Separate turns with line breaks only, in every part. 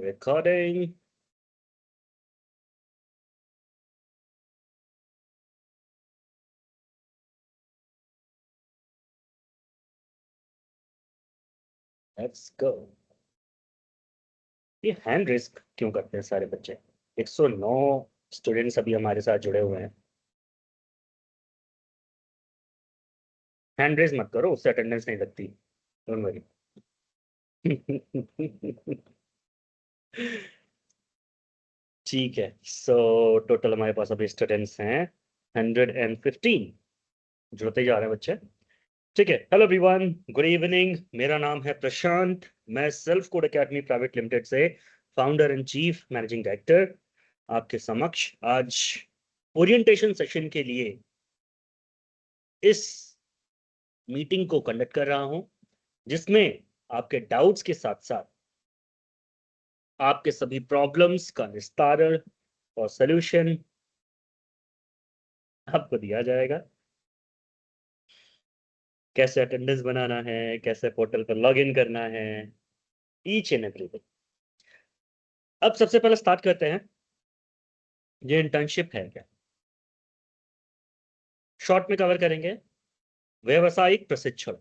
Recording. Let's go. ये hand raise क्यों करते हैं सारे बच्चे? 109 स्टूडेंट्स अभी हमारे साथ जुड़े हुए हैं। हैंड रेस मत करो, उससे अटेंडेंस नहीं लगती। Don't worry. ठीक है, सो टोटल हमारे पास अभी स्टूडेंट्स हैं 115। जुड़ते जा रहे हैं बच्चे। ठीक है, हेलो एवरीवन, गुड इवनिंग। मेरा नाम है प्रशांत। मैं self code academy private limited से founder and chief managing director आपके समक्ष आज ओरिएंटेशन सेशन के लिए इस मीटिंग को कंडक्ट कर रहा हूं, जिसमें आपके डाउट्स के साथ साथ आपके सभी प्रॉब्लम्स का निस्तारण और सॉल्यूशन आपको दिया जाएगा। कैसे अटेंडेंस बनाना है, कैसे पोर्टल पर लॉग इन करना है, ईच एंड एवरीथिंग। अब सबसे पहले स्टार्ट करते हैं। ये इंटर्नशिप है क्या? शॉर्ट में कवर करेंगे। व्यवसायिक प्रशिक्षण,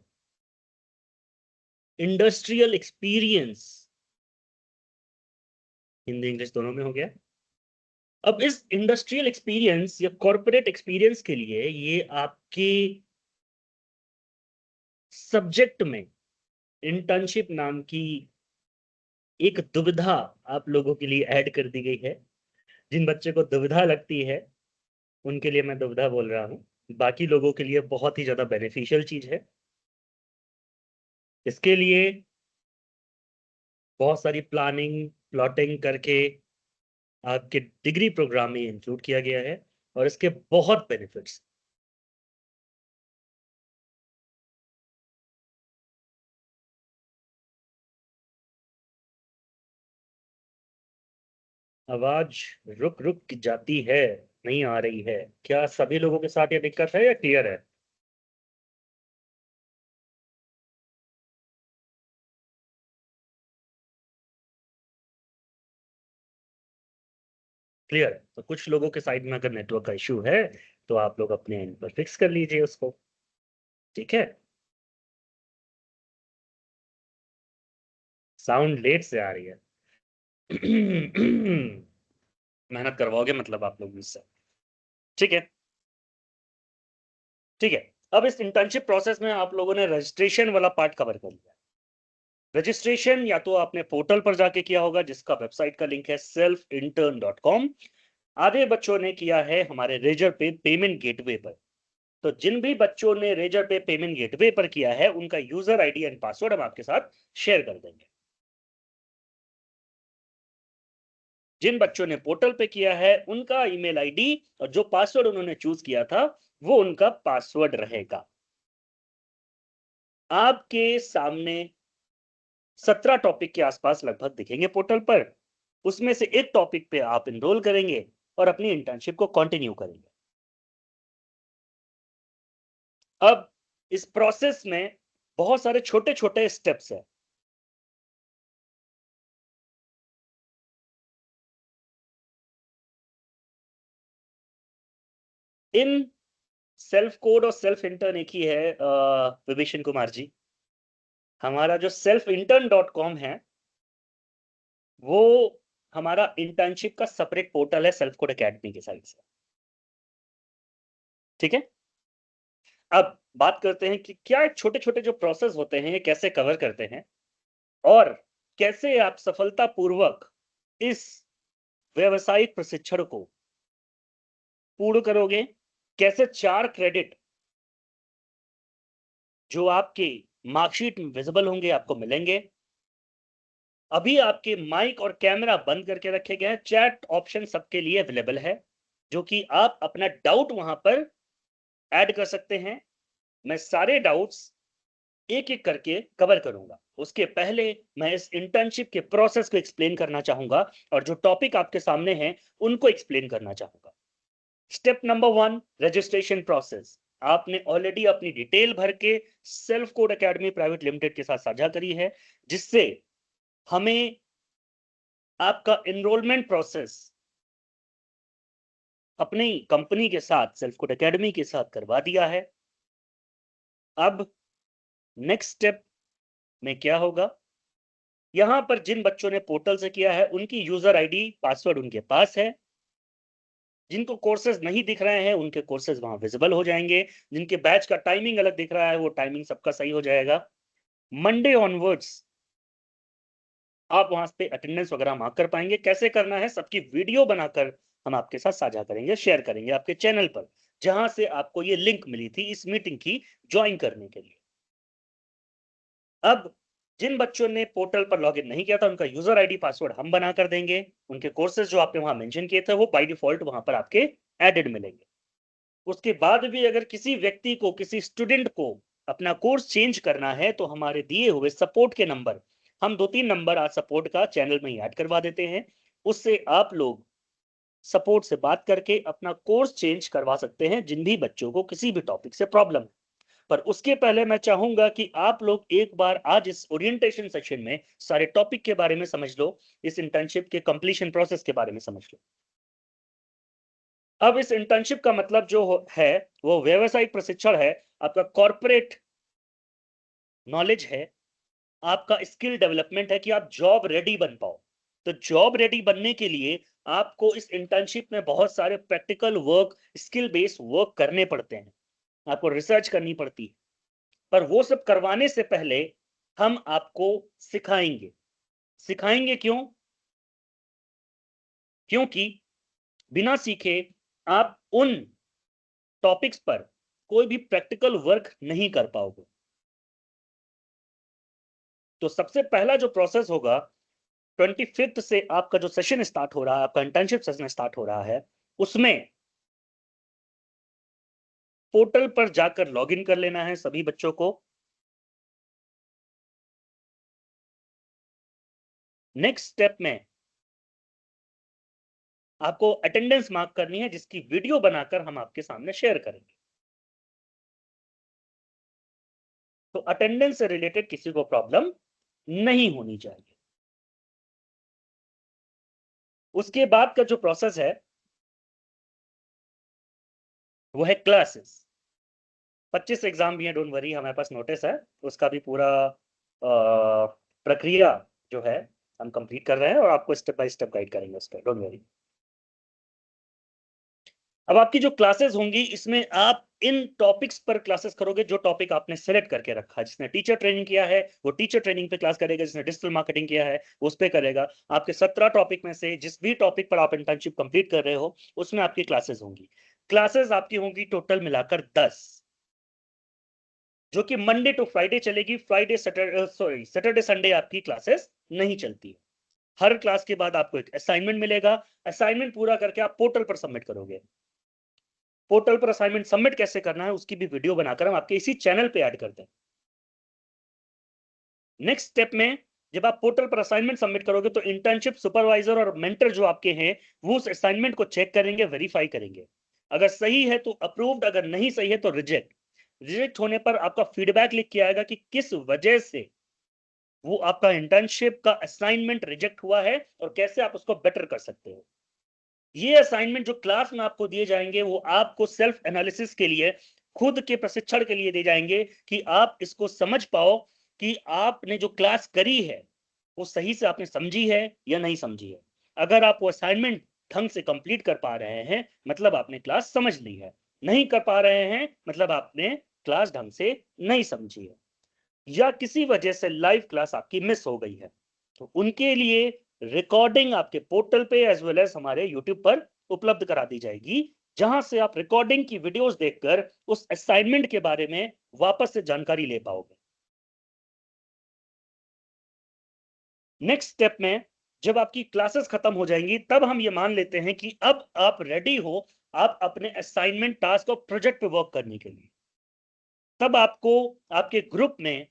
इंडस्ट्रियल एक्सपीरियंस, हिंदी इंग्लिश दोनों में हो गया। अब इस इंडस्ट्रियल एक्सपीरियंस या कॉर्पोरेट एक्सपीरियंस के लिए ये आपके सब्जेक्ट में इंटर्नशिप नाम की एक दुविधा आप लोगों के लिए ऐड कर दी गई है। जिन बच्चों को दुविधा लगती है उनके लिए मैं दुविधा बोल रहा हूं, बाकी लोगों के लिए बहुत ही ज्यादा बेनिफिशियल चीज है। इसके लिए बहुत सारी प्लानिंग प्लॉटिंग करके आपके डिग्री प्रोग्राम में इंक्लूड किया गया है और इसके बहुत बेनिफिट्स। आवाज रुक रुक की जाती है, नहीं आ रही है। क्या सभी लोगों के साथ ये दिक्कत है या क्लियर है? क्लियर है तो कुछ लोगों के साइड में अगर नेटवर्क का इशू है तो आप लोग अपने एंड पर फिक्स कर लीजिए उसको। ठीक है, साउंड लेट से आ रही है। मेहनत करवाओगे मतलब आप लोग मुझसे। ठीक है, ठीक है। अब इस इंटर्नशिप प्रोसेस में आप लोगों ने रजिस्ट्रेशन वाला पार्ट कवर कर लिया। रजिस्ट्रेशन या तो आपने पोर्टल पर जाके किया होगा, जिसका वेबसाइट का लिंक है selfintern.com। आधे बच्चों ने किया है हमारे रेजर पे पेमेंट गेटवे पर। तो जिन भी बच्चों ने रेजर पे पेमेंट गेटवे पर किया है उनका यूजर आईडी एंड पासवर्ड हम आपके साथ शेयर कर देंगे। जिन बच्चों ने पोर्टल पे किया है उनका ईमेल आईडी और जो पासवर्ड उन्होंने चूज किया था वो उनका पासवर्ड रहेगा। आपके सामने 17 टॉपिक के आसपास लगभग दिखेंगे पोर्टल पर। उसमें से एक टॉपिक पे आप इनरोल करेंगे और अपनी इंटर्नशिप को कंटिन्यू करेंगे। अब इस प्रोसेस में बहुत सारे छोटे छोटे स्टेप्स हैं। इन सेल्फ कोड और सेल्फ इंटर्न एक ही है विभीषण कुमार जी। हमारा जो selfinterncom है वो हमारा इंटर्नशिप का सेपरेट पोर्टल है सेल्फ कोड एकेडमी की साइड से। ठीक है, अब बात करते हैं कि क्या छोटे छोटे जो प्रोसेस होते हैं ये कैसे कवर करते हैं और कैसे आप सफलतापूर्वक इस व्यवसायिक प्रशिक्षण को पूर्ण करोगे। कैसे 4 क्रेडिट जो आपके मार्कशीट में विजिबल होंगे आपको मिलेंगे। अभी आपके माइक और कैमरा बंद करके रखे गए हैं। चैट ऑप्शन सबके लिए अवेलेबल है, जो कि आप अपना डाउट वहां पर ऐड कर सकते हैं। मैं सारे डाउट्स एक एक करके कवर करूंगा। उसके पहले मैं इस इंटर्नशिप के प्रोसेस को एक्सप्लेन करना चाहूंगा और जो टॉपिक आपके सामने हैं उनको एक्सप्लेन करना चाहूंगा। Step number 1, registration process. आपने ऑलरेडी अपनी डिटेल भर के self code academy private limited के साथ साझा करी है, जिससे हमें आपका एनरोलमेंट प्रोसेस अपनी कंपनी के साथ सेल्फ कोड एकेडमी के साथ करवा दिया है। अब नेक्स्ट स्टेप में क्या होगा, यहां पर जिन बच्चों ने पोर्टल से किया है उनकी यूजर आईडी पासवर्ड उनके पास है। जिनको कोर्सेज नहीं दिख रहे हैं उनके कोर्सेज वहां विजिबल हो जाएंगे। जिनके बैच का टाइमिंग अलग दिख रहा है वो टाइमिंग सबका सही हो जाएगा। मंडे ऑनवर्ड्स आप वहां पे अटेंडेंस वगैरह मार्क कर पाएंगे। कैसे करना है, सबकी वीडियो बनाकर हम आपके साथ साझा करेंगे, शेयर करेंगे आपके चैनल पर, जहां से आपको ये लिंक मिली थी इस मीटिंग की ज्वाइन करने के लिए। अब जिन बच्चों ने पोर्टल पर लॉगिन नहीं किया था उनका यूजर आईडी पासवर्ड हम बना कर देंगे। उनके कोर्सेज जो आपने वहां मेंशन किए थे वो बाय डिफॉल्ट वहां पर आपके एडेड मिलेंगे। उसके बाद भी अगर किसी व्यक्ति को, किसी स्टूडेंट को अपना कोर्स चेंज करना है तो हमारे दिए हुए सपोर्ट के नंबर, हम 2-3 नंबर आज सपोर्ट का चैनल में ही ऐड करवा देते हैं। उससे आप लोग सपोर्ट से बात करके अपना कोर्स चेंज करवा सकते हैं जिन भी बच्चों को किसी भी टॉपिक से प्रॉब्लम है। पर उसके पहले मैं चाहूंगा कि आप लोग एक बार आज इस ओरिएंटेशन सेशन में सारे टॉपिक के बारे में समझ लो, इस इंटर्नशिप के कंप्लीशन प्रोसेस के बारे में समझ लो। अब इस इंटर्नशिप का मतलब जो है वो व्यावसायिक प्रशिक्षण है, आपका कॉर्पोरेट नॉलेज है, आपका स्किल डेवलपमेंट है कि आप जॉब रेडी बन पाओ। तो जॉब रेडी बनने के लिए आपको इस इंटर्नशिप में बहुत सारे practical work, skill based work करने पड़ते हैं, आपको रिसर्च करनी पड़ती है। पर वो सब करवाने से पहले हम आपको सिखाएंगे। सिखाएंगे क्यों? क्योंकि बिना सीखे आप उन टॉपिक्स पर कोई भी प्रैक्टिकल वर्क नहीं कर पाओगे। तो सबसे पहला जो प्रोसेस होगा, 25th से आपका जो सेशन स्टार्ट हो रहा है, आपका इंटर्नशिप सेशन स्टार्ट हो रहा है, उसमें पोर्टल पर जाकर लॉगिन कर लेना है सभी बच्चों को। नेक्स्ट स्टेप में आपको अटेंडेंस मार्क करनी है जिसकी वीडियो बनाकर हम आपके सामने शेयर करेंगे। तो अटेंडेंस से रिलेटेड किसी को प्रॉब्लम नहीं होनी चाहिए। उसके बाद का जो प्रोसेस है वो है क्लासेस। 25 एग्जाम भी है, डोंट वरी, हमारे पास नोटिस है, उसका भी पूरा प्रक्रिया जो है हम कंप्लीट कर रहे हैं और आपको स्टेप बाय स्टेप गाइड करेंगे उस पर, डोंट वरी। अब आपकी जो क्लासेस होंगी इसमें आप इन टॉपिक्स पर क्लासेस करोगे जो टॉपिक आपने सेलेक्ट करके रखा है। जिसने टीचर ट्रेनिंग किया है वो टीचर ट्रेनिंग पे क्लास करेगा, जिसने डिजिटल मार्केटिंग किया है उस पे करेगा। आपके 17 टॉपिक में से जिस भी टॉपिक पर आप इंटर्नशिप कंप्लीट कर रहे हो उसमें आपकी क्लासेस होंगी। क्लासेस आपकी होंगी टोटल मिलाकर 10, जो कि मंडे टू फ्राइडे चलेगी। फ्राइडे सैटरडे संडे आपकी क्लासेस नहीं चलती। हर क्लास के बाद आपको एक असाइनमेंट मिलेगा। असाइनमेंट पूरा करके आप पोर्टल पर सबमिट करोगे। पोर्टल पर असाइनमेंट सबमिट कैसे करना है उसकी भी वीडियो बनाकर हम आपके इसी चैनल पे ऐड करते हैं। नेक्स्ट स्टेप में जब आप पोर्टल पर असाइनमेंट सबमिट करोगे तो इंटर्नशिप सुपरवाइजर और मेंटर जो आपके हैं वो उस असाइनमेंट को चेक करेंगे, वेरीफाई करेंगे। अगर सही है तो अप्रूव्ड, अगर नहीं सही है तो रिजेक्ट। रिजेक्ट होने पर आपका फीडबैक लिख के आएगा कि किस वजह से वो आपका इंटर्नशिप का असाइनमेंट रिजेक्ट हुआ है और कैसे आप उसको बेटर कर सकते हो। ये असाइनमेंट जो क्लास में आपको दिए जाएंगे वो आपको सेल्फ एनालिसिस के लिए, खुद के प्रशिक्षण के लिए दिए जाएंगे कि आप इसको समझ पाओ कि आपने जो क्लास करी है वो सही से आपने समझी है या नहीं समझी है। अगर आप वो असाइनमेंट ढंग से कंप्लीट कर पा रहे हैं मतलब आपने क्लास समझ ली है, नहीं कर पा रहे हैं मतलब आपने क्लास ढंग से नहीं समझी है, या किसी वजह से लाइव क्लास आपकी मिस हो गई है, तो उनके लिए रिकॉर्डिंग आपके पोर्टल पे एज वेल एज हमारे यूट्यूब पर उपलब्ध करा दी जाएगी, जहां से आप रिकॉर्डिंग की वीडियोस देखकर उस असाइनमेंट के बारे में वापस से जानकारी ले पाओगे। नेक्स्ट स्टेप में जब आपकी क्लासेस खत्म हो जाएंगी तब हम ये मान लेते हैं कि अब आप रेडी हो, आप अपने असाइनमेंट, टास्क और प्रोजेक्ट पे वर्क करने के लिए। तब आपको आपके ग्रुप में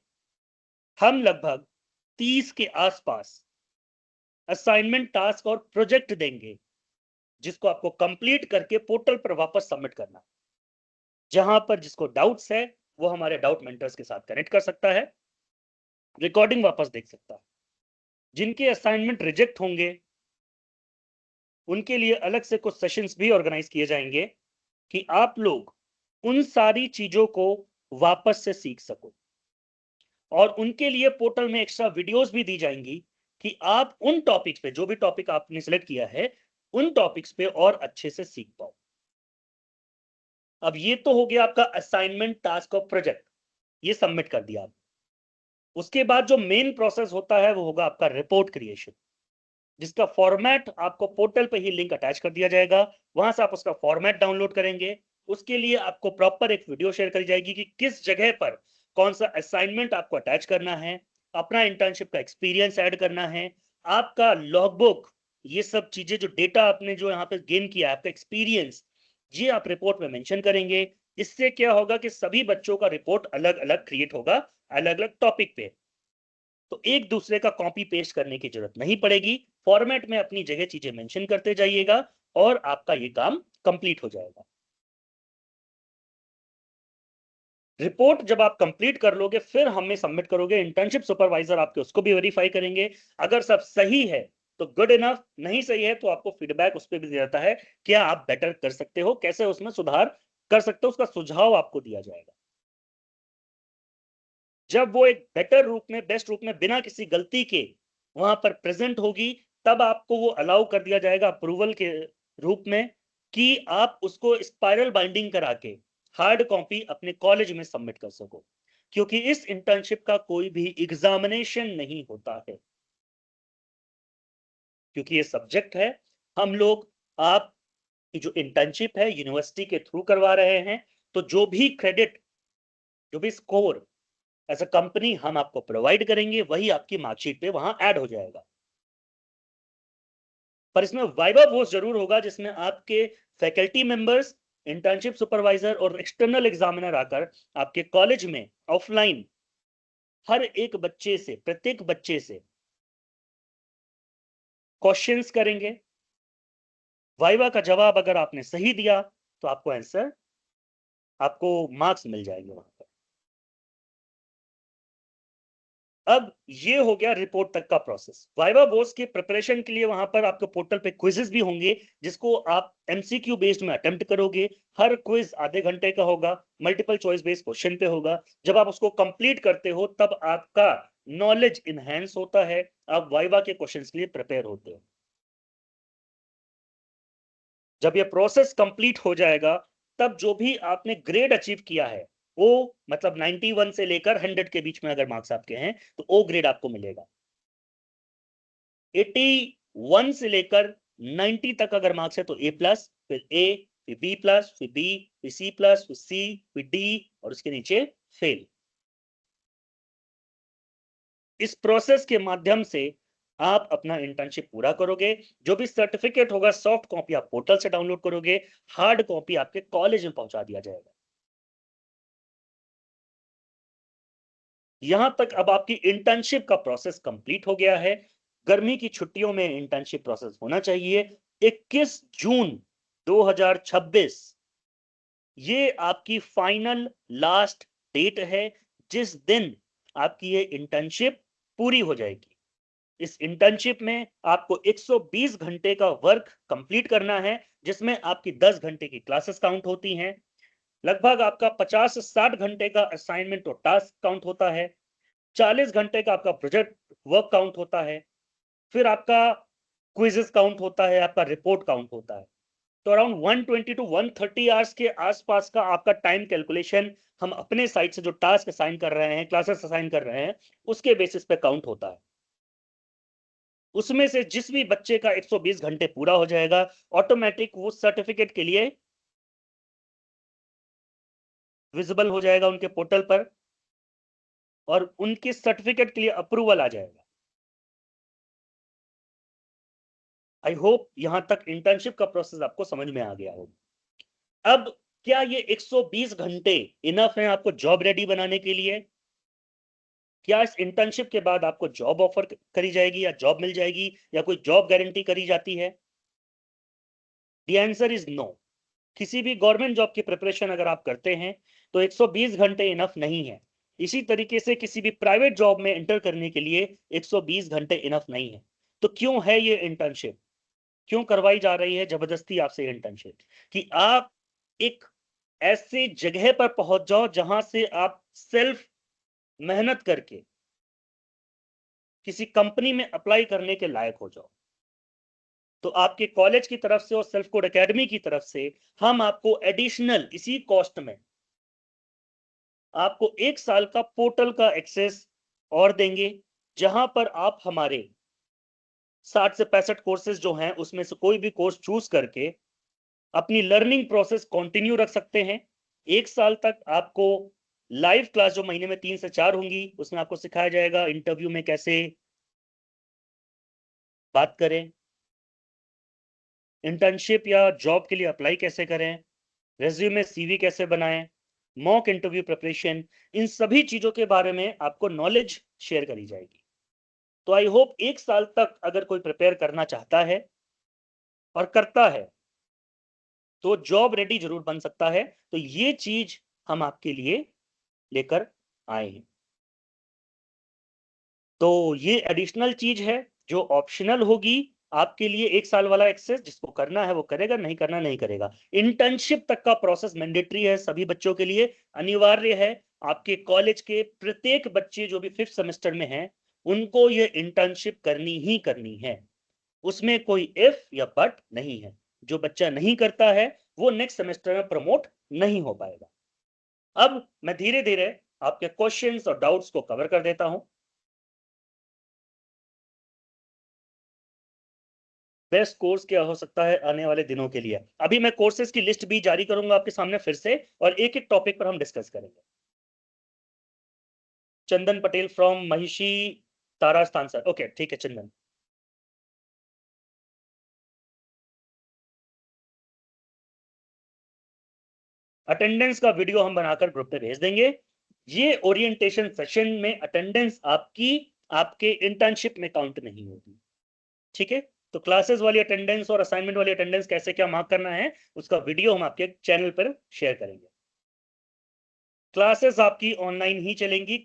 हम लगभग 30 के आसपास असाइनमेंट, टास्क और प्रोजेक्ट देंगे जिसको आपको कंप्लीट करके पोर्टल पर वापस सबमिट करना। जहां पर जिसको डाउट्स है वो हमारे डाउट मेंटर्स के साथ कनेक्ट कर सकता है, रिकॉर्डिंग वापस देख सकता है। जिनके असाइनमेंट रिजेक्ट होंगे उनके लिए अलग से कुछ सेशंस भी ऑर्गेनाइज किए जाएंगे कि आप लोग उन सारी चीजों को वापस से सीख सको। और उनके लिए पोर्टल में एक्स्ट्रा वीडियोस भी दी जाएंगी कि आप उन टॉपिक्स पे, जो भी टॉपिक आपने सिलेक्ट किया है, उन टॉपिक्स पे और अच्छे से सीख पाओ। अब ये तो हो गया आपका असाइनमेंट, टास्क और प्रोजेक्ट, ये सबमिट कर दिया आप। उसके बाद जो मेन प्रोसेस होता है वो होगा आपका रिपोर्ट क्रिएशन, जिसका फॉर्मेट आपको पोर्टल पे ही लिंक अटैच कर दिया जाएगा। वहां से आप उसका फॉर्मेट डाउनलोड करेंगे। उसके लिए आपको प्रॉपर एक वीडियो शेयर करी जाएगी कि किस जगह पर कौन सा असाइनमेंट आपको अटैच करना है, अपना इंटर्नशिप का एक्सपीरियंस ऐड करना है, आपका लॉगबुक, ये सब चीजें, जो डेटा आपने जो यहाँ पे गेन किया, आपका एक्सपीरियंस, ये आप रिपोर्ट में मेंशन करेंगे। इससे क्या होगा कि सभी बच्चों का रिपोर्ट अलग अलग क्रिएट होगा, अलग अलग टॉपिक पे, तो एक दूसरे का कॉपी पेस्ट करने की जरूरत नहीं पड़ेगी। फॉर्मेट में अपनी जगह चीजें मेंशन करते जाइएगा और आपका ये काम कंप्लीट हो जाएगा। रिपोर्ट जब आप कंप्लीट कर लोगे, फिर हमें सबमिट करोगे, इंटर्नशिप सुपरवाइजर आपके उसको भी वेरीफाई करेंगे। अगर सब सही है तो गुड इनफ, नहीं सही है तो आपको फीडबैक उस पर भी दिया जाता है, क्या आप बेटर कर सकते हो, कैसे उसमें सुधार कर सकते हो, उसका सुझाव आपको दिया जाएगा। जब वो एक बेटर रूप में, बेस्ट रूप में, बिना किसी गलती के वहां पर प्रेजेंट होगी, तब आपको वो अलाउ कर दिया जाएगा अप्रूवल के रूप में कि आप उसको स्पाइरल बाइंडिंग करा के हार्ड कॉपी अपने कॉलेज में सबमिट कर सको। क्योंकि इस इंटर्नशिप का कोई भी एग्जामिनेशन नहीं होता है, क्योंकि ये सब्जेक्ट है। हम लोग आप की जो इंटर्नशिप है यूनिवर्सिटी के थ्रू करवा रहे हैं, तो जो भी क्रेडिट, जो भी स्कोर एज अ कंपनी हम आपको प्रोवाइड करेंगे, वही आपकी मार्कशीट पे वहां ऐड हो जाएगा। पर इसमें वाइवा वोस जरूर होगा, जिसमें आपके फैकल्टी मेंबर्स, इंटर्नशिप सुपरवाइजर और एक्सटर्नल एग्जामिनर आकर आपके कॉलेज में ऑफलाइन हर एक बच्चे से, प्रत्येक बच्चे से क्वेश्चंस करेंगे। वाइवा का जवाब अगर आपने सही दिया तो आपको आंसर, आपको मार्क्स मिल जाएंगे वहां पर। अब ये हो गया रिपोर्ट तक का प्रोसेस। वाइवा बोर्ड्स के प्रिपरेशन के लिए वहां पर आपके पोर्टल पे क्विजेस भी होंगे, जिसको आप एमसीक्यू बेस्ड में अटेम्प्ट करोगे। हर क्विज आधे घंटे का होगा, मल्टीपल चॉइस बेस्ड क्वेश्चन पे होगा। जब आप उसको कंप्लीट करते हो तब आपका नॉलेज इनहेंस होता है, आप वाइवा के क्वेश्चंस के लिए प्रिपेयर होते हो। जब ये प्रोसेस कंप्लीट हो जाएगा, तब जो भी आपने ग्रेड अचीव किया है, वो मतलब 91 से लेकर 100 के बीच में अगर मार्क्स आपके हैं तो ओ ग्रेड आपको मिलेगा। 81 से लेकर 90 तक अगर मार्क्स है तो ए प्लस, फिर ए, फिर बी प्लस, फिर बी, फिर सी प्लस, फिर सी, फिर डी और उसके नीचे फेल। इस प्रोसेस के माध्यम से आप अपना इंटर्नशिप पूरा करोगे। जो भी सर्टिफिकेट होगा, सॉफ्ट कॉपी आप पोर्टल से डाउनलोड करोगे, हार्ड कॉपी आपके कॉलेज में पहुंचा दिया जाएगा। यहां तक अब आपकी इंटर्नशिप का प्रोसेस कंप्लीट हो गया है। गर्मी की छुट्टियों में इंटर्नशिप प्रोसेस होना चाहिए। 21 जून 2026 ये आपकी फाइनल लास्ट डेट है, जिस दिन आपकी ये इंटर्नशिप पूरी हो जाएगी। इस इंटर्नशिप में आपको 120 घंटे का वर्क कंप्लीट करना है, जिसमें आपकी 10 घंटे की क्लासेस काउंट होती हैं। लगभग आपका 50 से 60 घंटे का असाइनमेंट और टास्क काउंट होता है। 40 घंटे का आपका प्रोजेक्ट वर्क काउंट होता है। फिर आपका क्विजेस काउंट होता है, आपका रिपोर्ट काउंट होता है। तो अराउंड 120 टू 130 आवर्स के आसपास का आपका टाइम कैलकुलेशन हम अपने साइड से जो टास्क असाइन कर रहे हैं, क्लासेस असाइन कर रहे हैं, उसके बेसिस पे काउंट होता है। उसमें से जिस भी बच्चे का 120 घंटे पूरा हो जाएगा, ऑटोमेटिक वो सर्टिफिकेट के लिए विजिबल हो जाएगा उनके पोर्टल पर, और उनके सर्टिफिकेट के लिए अप्रूवल आ जाएगा। आई होप यहां तक इंटर्नशिप का प्रोसेस आपको समझ में आ गया होगा। अब क्या ये 120 घंटे इनफ है आपको जॉब रेडी बनाने के लिए? क्या इस इंटर्नशिप के बाद आपको जॉब ऑफर करी जाएगी या जॉब मिल जाएगी या कोई जॉब गारंटी करी जाती है? The answer is no. किसी भी गवर्नमेंट जॉब की प्रिपरेशन अगर आप करते हैं तो 120 घंटे इनफ नहीं है। इसी तरीके से किसी भी प्राइवेट जॉब में एंटर करने के लिए 120 घंटे इनफ नहीं है। तो क्यों है ये इंटर्नशिप? क्यों करवाई जा रही है जबरदस्ती आपसे इंटर्नशिप, कि आप एक ऐसे जगह पर पहुंच जाओ जहां से आप सेल्फ मेहनत करके किसी कंपनी में अप्लाई करने के लायक हो जाओ। तो आपके कॉलेज की तरफ से और सेल्फ कोड एकेडमी की तरफ से हम आपको एडिशनल इसी कॉस्ट में आपको 1 साल का पोर्टल का एक्सेस और देंगे, जहां पर आप हमारे 60 से 65 कोर्सेज जो हैं उसमें से कोई भी कोर्स चूज करके अपनी लर्निंग प्रोसेस कंटिन्यू रख सकते हैं। 1 साल तक आपको लाइव क्लास जो महीने में 3 से 4 होंगी, उसमें आपको सिखाया जाएगा इंटरव्यू में कैसे बात करें, इंटर्नशिप या जॉब के लिए अप्लाई कैसे करें, रेज्यूमे सीवी कैसे बनाएं, मॉक इंटरव्यू प्रिपरेशन, इन सभी चीजों के बारे में आपको नॉलेज शेयर करी जाएगी। तो आई होप 1 साल तक अगर कोई प्रिपेयर करना चाहता है और करता है तो जॉब रेडी जरूर बन सकता है। तो ये चीज हम आपके लिए लेकर आए हैं। तो ये एडिशनल चीज है जो ऑप्शनल होगी आपके लिए। 1 साल वाला एक्सेस जिसको करना है वो करेगा, नहीं करना नहीं करेगा। इंटर्नशिप तक का प्रोसेस मैंडेटरी है, सभी बच्चों के लिए अनिवार्य है। आपके कॉलेज के प्रत्येक बच्चे जो भी 5th सेमेस्टर में हैं उनको ये इंटर्नशिप करनी ही करनी है। उसमें कोई इफ या बट नहीं है। जो बच्चा नहीं करता है वो नेक्स्ट सेमेस्टर में प्रमोट नहीं हो पाएगा। अब मैं धीरे धीरे आपके क्वेश्चंस और डाउट्स को कवर कर देता हूं। बेस्ट कोर्स क्या हो सकता है आने वाले दिनों के लिए? अभी मैं कोर्सेज की लिस्ट भी जारी करूंगा आपके सामने फिर से, और एक एक टॉपिक पर हम डिस्कस करेंगे। Chandan Patel from Mahishi Tarasthan sir. Okay ठीक है चंदन। अटेंडेंस का वीडियो हम बनाकर ग्रुप पे भेज देंगे। ये ओरिएंटेशन सेशन में अटेंडेंस आपकी आपके इंटर्नशिप में काउंट नहीं होगी, ठीक है? तो क्लासेस वाली अटेंडेंस और असाइनमेंट वाली अटेंडेंस कैसे क्या मार्क करना है उसका वीडियो हम आपके चैनल पर शेयर करेंगे। क्लासेस आपकी ऑनलाइन ही चलेंगी।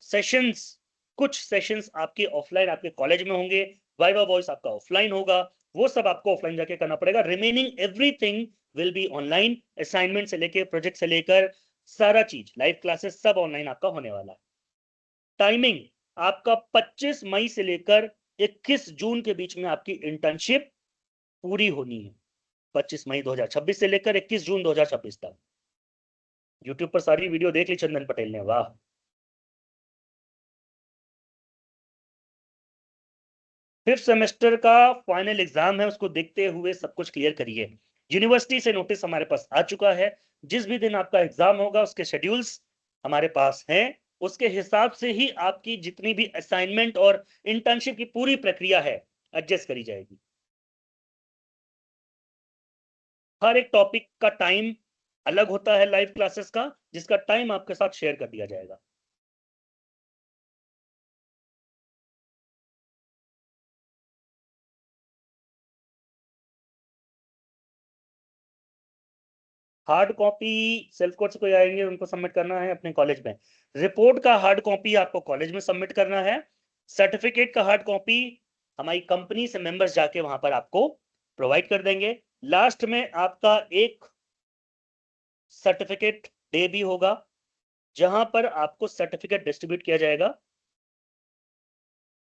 सेशंस कुछ सेशंस आपके ऑफलाइन आपके कॉलेज में होंगे। वाइवा वॉइस आपका ऑफलाइन होगा, वो सब आपको ऑफलाइन जाके करना पड़ेगा। Remaining everything will be online. Assignment से लेकर प्रोजेक्ट से लेकर सारा चीज लाइव क्लासेस सब ऑनलाइन आपका होने वाला है। टाइमिंग आपका 25 मई से लेकर 21 जून के बीच में आपकी इंटर्नशिप पूरी होनी है। 25 मई 2026 से लेकर 21 जून 2026 तक। यूट्यूब पर सारी वीडियो देख ली चंदन पटेल ने, वाह। 5th सेमेस्टर का फाइनल एग्जाम है, उसको देखते हुए सब कुछ क्लियर करिए। यूनिवर्सिटी से नोटिस हमारे पास आ चुका है। जिस भी दिन आपका एग्जाम होगा उसके शेड्यूल्स हमारे पास हैं। उसके हिसाब से ही आपकी जितनी भी असाइनमेंट और इंटर्नशिप की पूरी प्रक्रिया है एडजस्ट करी जाएगी। हर एक टॉपिक का टाइम अलग होता है लाइव क्लासेस का, जिसका टाइम आपके साथ शेयर कर दिया जाएगा। हार्ड कॉपी सेल्फ कोड से कोई आएंगे उनको सबमिट करना है अपने कॉलेज में। रिपोर्ट का हार्ड कॉपी आपको कॉलेज में सबमिट करना है। सर्टिफिकेट का हार्ड कॉपी हमारी कंपनी से मेंबर्स जाके वहां पर आपको प्रोवाइड कर देंगे। लास्ट में आपका एक सर्टिफिकेट डे भी होगा जहां पर आपको सर्टिफिकेट डिस्ट्रीब्यूट किया जाएगा।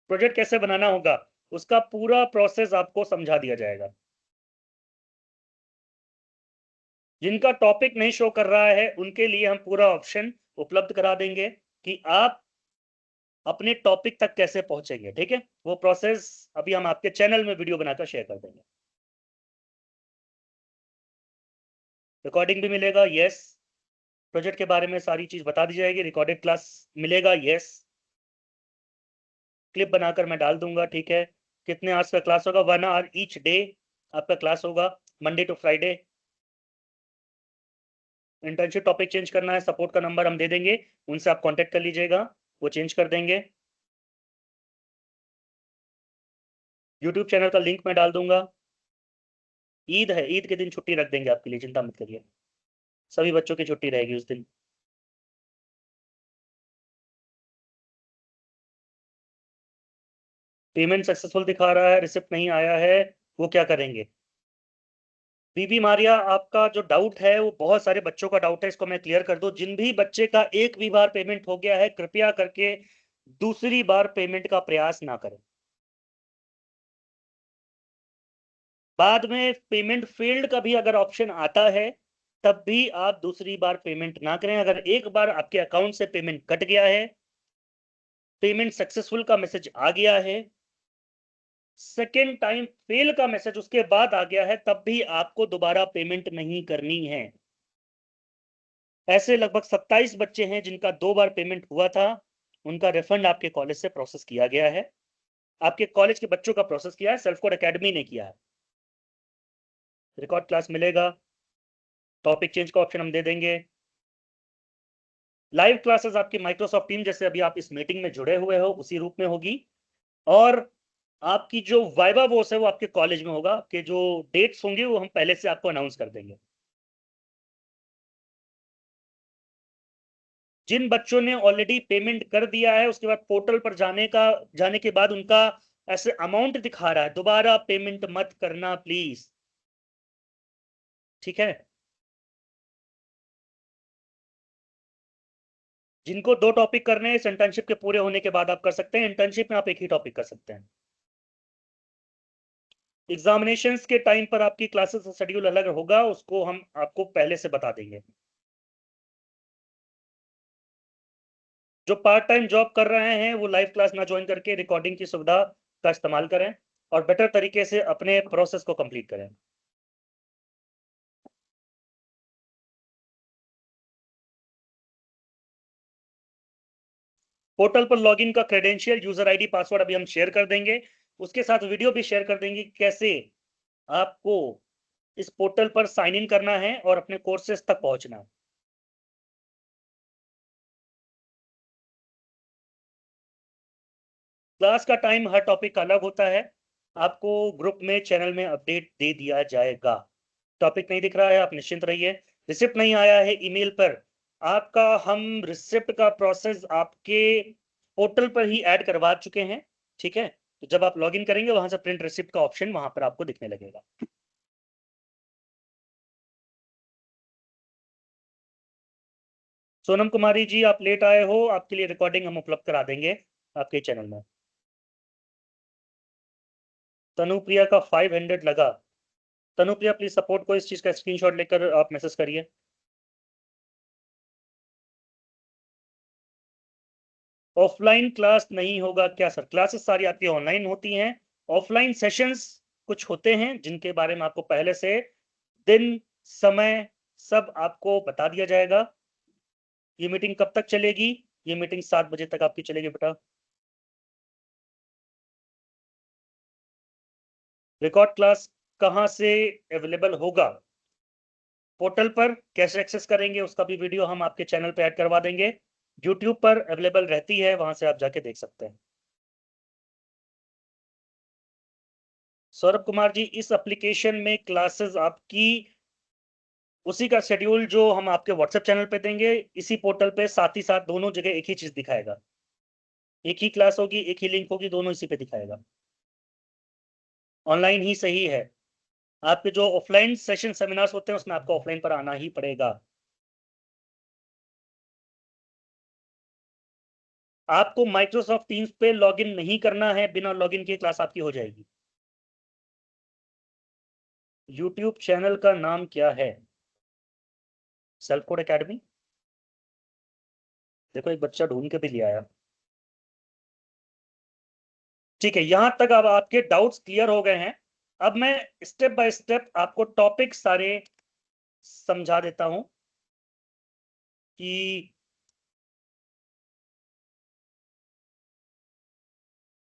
प्रोजेक्ट कैसे बनाना होगा उसका पूरा प्रोसेस आपको समझा दिया जाएगा। जिनका टॉपिक नहीं शो कर रहा है उनके लिए हम पूरा ऑप्शन उपलब्ध करा देंगे कि आप अपने टॉपिक तक कैसे पहुंचेंगे, ठीक है? वो प्रोसेस अभी हम आपके चैनल में वीडियो बनाकर शेयर कर देंगे। रिकॉर्डिंग भी मिलेगा, यस। प्रोजेक्ट के बारे में सारी चीज बता दी जाएगी। रिकॉर्डेड क्लास मिलेगा, यस। क्लिप बनाकर मैं डाल दूंगा, ठीक है? कितने आवर्स का क्लास होगा? 1 आवर ईच डे आपका क्लास होगा, Monday to Friday. Internship topic change करना है, सपोर्ट का नंबर हम दे देंगे, उनसे आप कांटेक्ट कर लीजिएगा, वो चेंज कर देंगे। यूट्यूब चैनल का लिंक मैं डाल दूंगा। ईद है, ईद के दिन छुट्टी रख देंगे आपके लिए, चिंता मत करिए। सभी बच्चों की छुट्टी रहेगी उस दिन। पेमेंट सक्सेसफुल दिखा रहा है, रिसिप्ट नहीं आया है। वो क्या करेंगे? बीबी मारिया, आपका जो डाउट है वो बहुत सारे बच्चों का डाउट है, इसको मैं क्लियर कर दूं। जिन भी बच्चे का एक भी बार पेमेंट हो गया है, कृपया करके दूसरी बार पेमेंट का प्रयास ना करें। बाद में पेमेंट फेल्ड का भी अगर ऑप्शन आता है, तब भी आप दूसरी बार पेमेंट ना करें। अगर एक बार आपके अकाउंट से पेमेंट कट गया है, पेमेंट सक्सेसफुल का मैसेज आ गया है, सेकेंड टाइम फेल का मैसेज उसके बाद आ गया है, तब भी आपको दोबारा पेमेंट नहीं करनी है। ऐसे लगभग 27 बच्चे हैं जिनका 2 बार पेमेंट हुआ था, उनका रिफंड आपके कॉलेज से प्रोसेस किया गया है। आपके कॉलेज के बच्चों का प्रोसेस किया है, सेल्फ कोड एकेडमी ने किया है। रिकॉर्ड क्लास मिलेगा, टॉपिक चेंज का ऑप्शन हम दे देंगे। लाइव क्लासेस आपकी माइक्रोसॉफ्ट टीम जैसे अभी आप इस मीटिंग में जुड़े हुए हो उसी रूप में होगी। और आपकी जो वाइवा वोस है वो आपके कॉलेज में होगा। आपके जो डेट्स होंगे वो हम पहले से आपको अनाउंस कर देंगे। जिन बच्चों ने ऑलरेडी पेमेंट कर दिया है, उसके बाद पोर्टल पर जाने के बाद उनका ऐसे अमाउंट दिखा रहा है, दोबारा पेमेंट मत करना प्लीज। ठीक है? जिनको 2 टॉपिक करने हैं, इस इंटर्नशिप के पूरे होने के बाद आप कर सकते हैं। इंटर्नशिप में आप एक ही टॉपिक कर सकते हैं। एग्जामिनेशंस के टाइम पर आपकी क्लासेस का शेड्यूल अलग होगा, उसको हम आपको पहले से बता देंगे। जो पार्ट टाइम जॉब कर रहे हैं वो लाइव क्लास ना ज्वाइन करके रिकॉर्डिंग की सुविधा का इस्तेमाल करें और बेटर तरीके से अपने प्रोसेस को कंप्लीट करें। पोर्टल पर लॉगिन का क्रेडेंशियल, यूजर आईडी, पासवर्ड अभी हम शेयर कर देंगे। उसके साथ वीडियो भी शेयर कर देंगे कैसे आपको इस पोर्टल पर साइन इन करना है और अपने कोर्सेज तक पहुंचना है। क्लास का टाइम हर टॉपिक का अलग होता है, आपको ग्रुप में चैनल में अपडेट दे दिया जाएगा। टॉपिक नहीं दिख रहा है, आप निश्चिंत रहिए। रिसिप्ट नहीं आया है ईमेल पर, आपका हम रिसिप्ट का प्रोसेस आपके पोर्टल पर ही ऐड करवा चुके हैं। ठीक है? तो जब आप लॉगिन करेंगे वहां से प्रिंट रिसिप्ट का ऑप्शन वहां पर आपको दिखने लगेगा। सोनम कुमारी जी, आप लेट आए हो, आपके लिए रिकॉर्डिंग हम उपलब्ध करा देंगे आपके चैनल में। तनुप्रिया का 500 लगा। तनुप्रिया प्लीज सपोर्ट को इस चीज का स्क्रीनशॉट लेकर आप मैसेज करिए। ऑफलाइन क्लास नहीं होगा क्या सर? क्लासेस सारी आपकी ऑनलाइन होती हैं। ऑफलाइन सेशंस कुछ होते हैं जिनके बारे में आपको पहले से दिन, समय सब आपको बता दिया जाएगा। ये मीटिंग कब तक चलेगी? ये मीटिंग 7 बजे तक आपकी चलेगी बेटा। रिकॉर्ड क्लास कहाँ से अवेलेबल होगा? पोर्टल पर कैसे एक्सेस करेंगे उसका भी वीडियो हम आपके चैनल पे ऐड करवा देंगे। यूट्यूब पर अवेलेबल रहती है, वहां से आप जाके देख सकते हैं। सौरभ कुमार जी, इस एप्लीकेशन में क्लासेस आपकी उसी का शेड्यूल जो हम आपके व्हाट्सएप चैनल पे देंगे, इसी पोर्टल पे साथ ही साथ दोनों जगह एक ही चीज दिखाएगा। एक ही क्लास होगी, एक ही लिंक होगी, दोनों इसी पे दिखाएगा। ऑनलाइन ही सही है। आपके जो ऑफलाइन सेशन सेमिनार्स होते हैं उसमें आपको ऑफलाइन पर आना ही पड़ेगा। आपको माइक्रोसॉफ्ट टीम्स पे लॉगिन नहीं करना है, बिना लॉगिन के क्लास आपकी हो जाएगी। यूट्यूब चैनल का नाम क्या है? Self code academy. देखो एक बच्चा ढूंढ के भी ले आया। ठीक है, यहां तक अब आपके डाउट्स क्लियर हो गए हैं। अब मैं स्टेप बाय स्टेप आपको टॉपिक सारे समझा देता हूं कि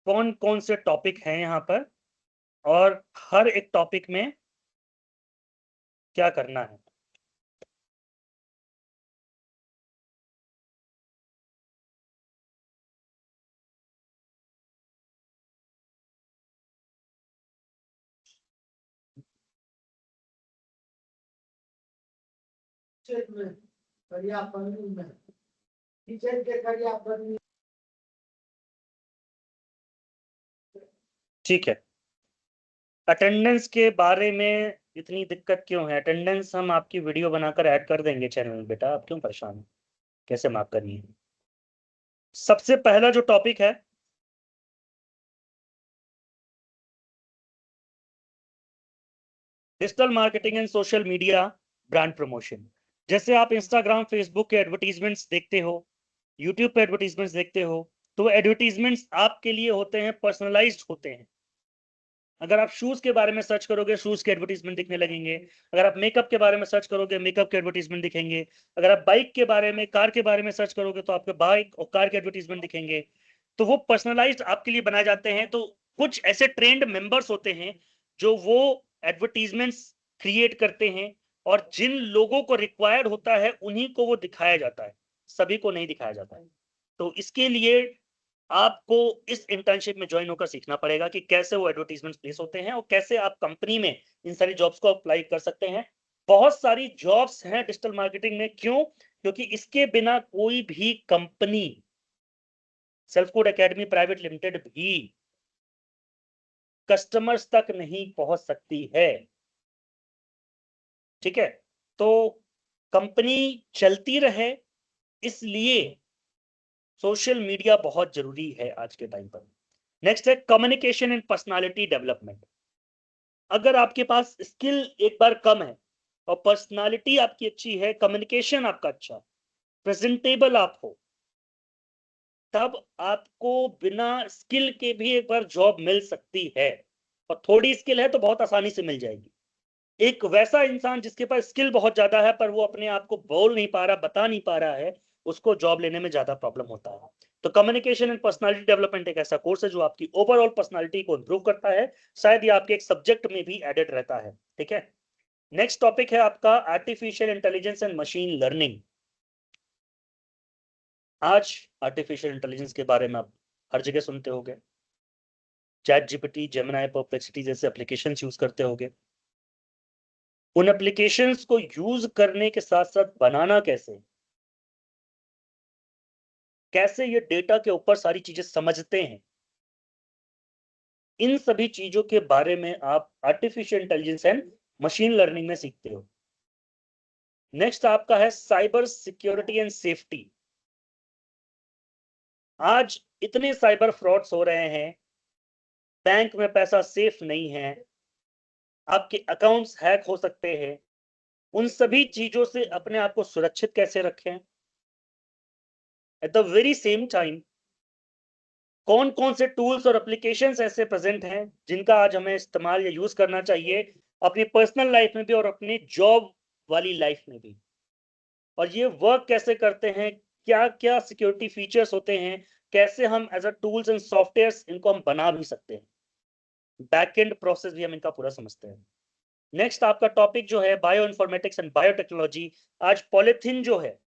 कौन कौन से टॉपिक हैं यहां पर और हर एक टॉपिक में क्या करना है। ठीक है, अटेंडेंस के बारे में इतनी दिक्कत क्यों है? अटेंडेंस हम आपकी वीडियो बनाकर ऐड कर देंगे चैनल में बेटा, आप क्यों परेशान हैं? कैसे मार्क करनी है? सबसे पहला जो टॉपिक है, digital marketing and social media brand promotion. जैसे आप इंस्टाग्राम फेसबुक के एडवर्टीजमेंट्स देखते हो, यूट्यूब पे एडवर्टीजमेंट्स देखते हो, तो एडवर्टीजमेंट्स आपके लिए होते हैं, पर्सनलाइज्ड होते हैं। अगर आप शूज के बारे में सर्च करोगे, शूज के एडवर्टीजमेंट दिखने लगेंगे। अगर आप मेकअप के बारे में सर्च करोगे, मेकअप के एडवर्टीजमेंट दिखेंगे। अगर आप बाइक के बारे में, कार के बारे में सर्च करोगे, तो आपके बाइक और कार के एडवर्टीजमेंट दिखेंगे। तो वो पर्सनलाइज्ड आपके लिए बनाए जाते हैं। तो कुछ ऐसे ट्रेंड मेंबर्स होते हैं जो वो एडवर्टीजमेंट्स क्रिएट करते हैं, और जिन लोगों को रिक्वायर्ड होता है उन्हीं को वो दिखाया जाता है, सभी को नहीं दिखाया जाता है। तो इसके लिए आपको इस इंटर्नशिप में ज्वाइन होकर सीखना पड़ेगा कि कैसे वो एडवर्टीजमेंट प्लेस होते हैं और कैसे आप कंपनी में इन सारी जॉब्स को अप्लाई कर सकते हैं। बहुत सारी जॉब्स हैं डिजिटल मार्केटिंग में। क्यों? क्योंकि इसके बिना कोई भी company, self code academy private limited भी कस्टमर्स तक नहीं पहुंच सकती है। ठीक है? तो कंपनी चलती रहे, इसलिए सोशल मीडिया बहुत जरूरी है आज के टाइम पर। नेक्स्ट है कम्युनिकेशन एंड पर्सनालिटी डेवलपमेंट। अगर आपके पास स्किल एक बार कम है और पर्सनालिटी आपकी अच्छी है, कम्युनिकेशन आपका अच्छा, प्रेजेंटेबल आप हो, तब आपको बिना स्किल के भी एक बार जॉब मिल सकती है। और थोड़ी स्किल है तो बहुत आसानी से मिल जाएगी। एक वैसा इंसान जिसके पास स्किल बहुत ज्यादा है पर वो अपने आप को बोल नहीं पा रहा, बता नहीं पा रहा है, उसको जॉब लेने में ज्यादा प्रॉब्लम होता है। तो कम्युनिकेशन एंड पर्सनालिटी डेवलपमेंट एक ऐसा कोर्स है जो आपकी ओवरऑल पर्सनालिटी को इंप्रूव करता है। शायद ये आपके एक सब्जेक्ट में भी एडेड रहता है। ठीक है? नेक्स्ट टॉपिक है आपका artificial intelligence and machine learning. आज आर्टिफिशियल इंटेलिजेंस के बारे में आप हर जगह सुनते होंगे। चैट जीपीटी, जेमिनी, परप्लेक्सिटी जैसे एप्लीकेशंस यूज करते होंगे। उन एप्लीकेशंस को यूज करने के साथ साथ बनाना कैसे, कैसे ये डेटा के ऊपर सारी चीजें समझते हैं, इन सभी चीजों के बारे में आप artificial intelligence and machine learning में सीखते हो। नेक्स्ट आपका है साइबर सिक्योरिटी एंड सेफ्टी। आज इतने साइबर फ्रॉड्स हो रहे हैं, बैंक में पैसा सेफ नहीं है, आपके अकाउंट्स हैक हो सकते हैं। उन सभी चीजों से अपने आप को सुरक्षित कैसे रखें? At the very same time, कौन कौन से टूल्स और एप्लीकेशंस ऐसे प्रेजेंट हैं जिनका आज हमें इस्तेमाल या यूज करना चाहिए अपनी पर्सनल लाइफ में भी और अपनी जॉब वाली लाइफ में भी, और ये वर्क कैसे करते हैं, क्या क्या सिक्योरिटी फीचर्स होते हैं, कैसे हम as a tools and software इनको हम बना भी सकते हैं, बैकएंड प्रोसेस भी हम इनका पूरा समझते हैं। नेक्स्ट आपका टॉपिक जो है बायो इन्फॉर्मेटिक्स एंड बायोटेक्नोलॉजी। आज पॉलिथीन जो है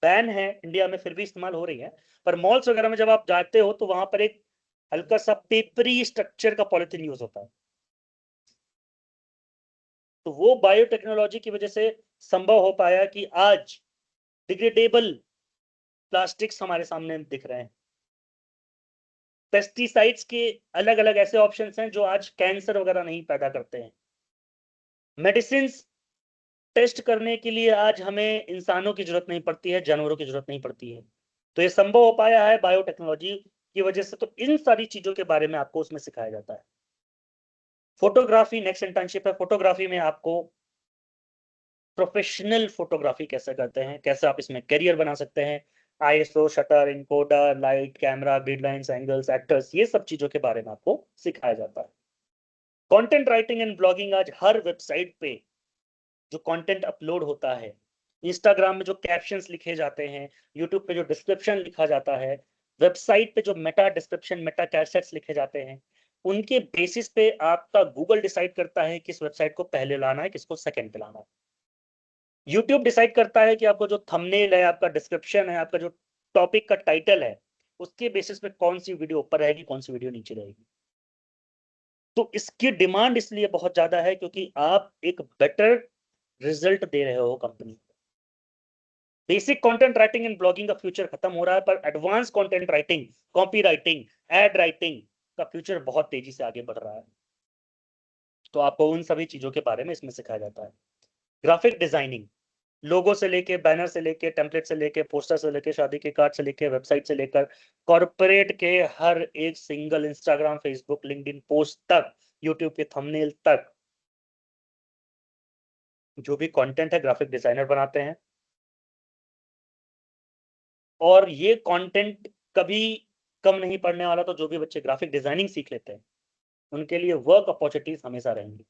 बैन है इंडिया में, फिर भी इस्तेमाल हो रही है। पर मॉल्स वगैरह में जब आप जाते हो तो वहां पर एक हल्का सा पेपरी स्ट्रक्चर का पॉलिथीन यूज होता है। तो वो बायोटेक्नोलॉजी की वजह से संभव हो पाया कि आज डिग्रेडेबल प्लास्टिक्स हमारे सामने दिख रहे हैं। पेस्टिसाइड्स के अलग अलग ऐसे ऑप्शंस हैं जो आज कैंसर वगैरह नहीं पैदा करते हैं। मेडिसिन टेस्ट करने के लिए आज हमें इंसानों की जरूरत नहीं पड़ती है, जानवरों की जरूरत नहीं पड़ती है। तो ये संभव हो पाया है बायोटेक्नोलॉजी की वजह से। तो इन सारी चीजों के बारे में आपको उसमें सिखाया जाता है। फोटोग्राफी नेक्स्ट इंटर्नशिप है। फोटोग्राफी में आपको प्रोफेशनल फोटोग्राफी कैसे करते हैं, कैसे आप इसमें करियर बना सकते हैं, ISO, shutter, encoder, light, camera, grid lines, angles, actors, ये सब चीजों के बारे में आपको सिखाया जाता है। Content writing and blogging. आज हर वेबसाइट पे जो कंटेंट अपलोड होता है, इंस्टाग्राम में जो कैप्शंस लिखे जाते हैं, यूट्यूब पे जो डिस्क्रिप्शन लिखा जाता है, वेबसाइट पे जो मेटा डिस्क्रिप्शन, मेटा कैसेट्स लिखे जाते हैं, उनके बेसिस पे आपका गूगल डिसाइड करता है किस वेबसाइट को पहले लाना है, किसको सेकंड पे लाना है। यूट्यूब डिसाइड करता है कि आपको जो थंबनेल है, आपका डिस्क्रिप्शन है, आपका जो टॉपिक का टाइटल है, उसके बेसिस पे कौन सी वीडियो ऊपर रहेगी, कौन सी वीडियो नीचे रहेगी। तो इसकी डिमांड इसलिए बहुत ज्यादा है क्योंकि आप एक बेटर रिजल्ट दे रहे हो कंपनी को। Basic content writing and blogging का फ्यूचर खत्म हो रहा है, पर advance content writing, copy writing, ad writing का फ्यूचर बहुत तेजी से आगे बढ़ रहा है। तो आपको उन सभी चीजों के बारे में इसमें सिखाया जाता है। ग्राफिक डिजाइनिंग, लोगो से लेके, बैनर से लेके, टेम्पलेट से लेके, पोस्टर से लेके, शादी के कार्ड से लेके, वेबसाइट से लेकर कॉर्पोरेट के हर एक single Instagram, Facebook, LinkedIn post तक, यूट्यूब के थंबनेल तक, जो भी कंटेंट है ग्राफिक डिजाइनर बनाते हैं। और ये कंटेंट कभी कम नहीं पड़ने वाला। तो जो भी बच्चे ग्राफिक डिजाइनिंग सीख लेते हैं उनके लिए वर्क अपॉर्चुनिटीज हमेशा रहेंगी।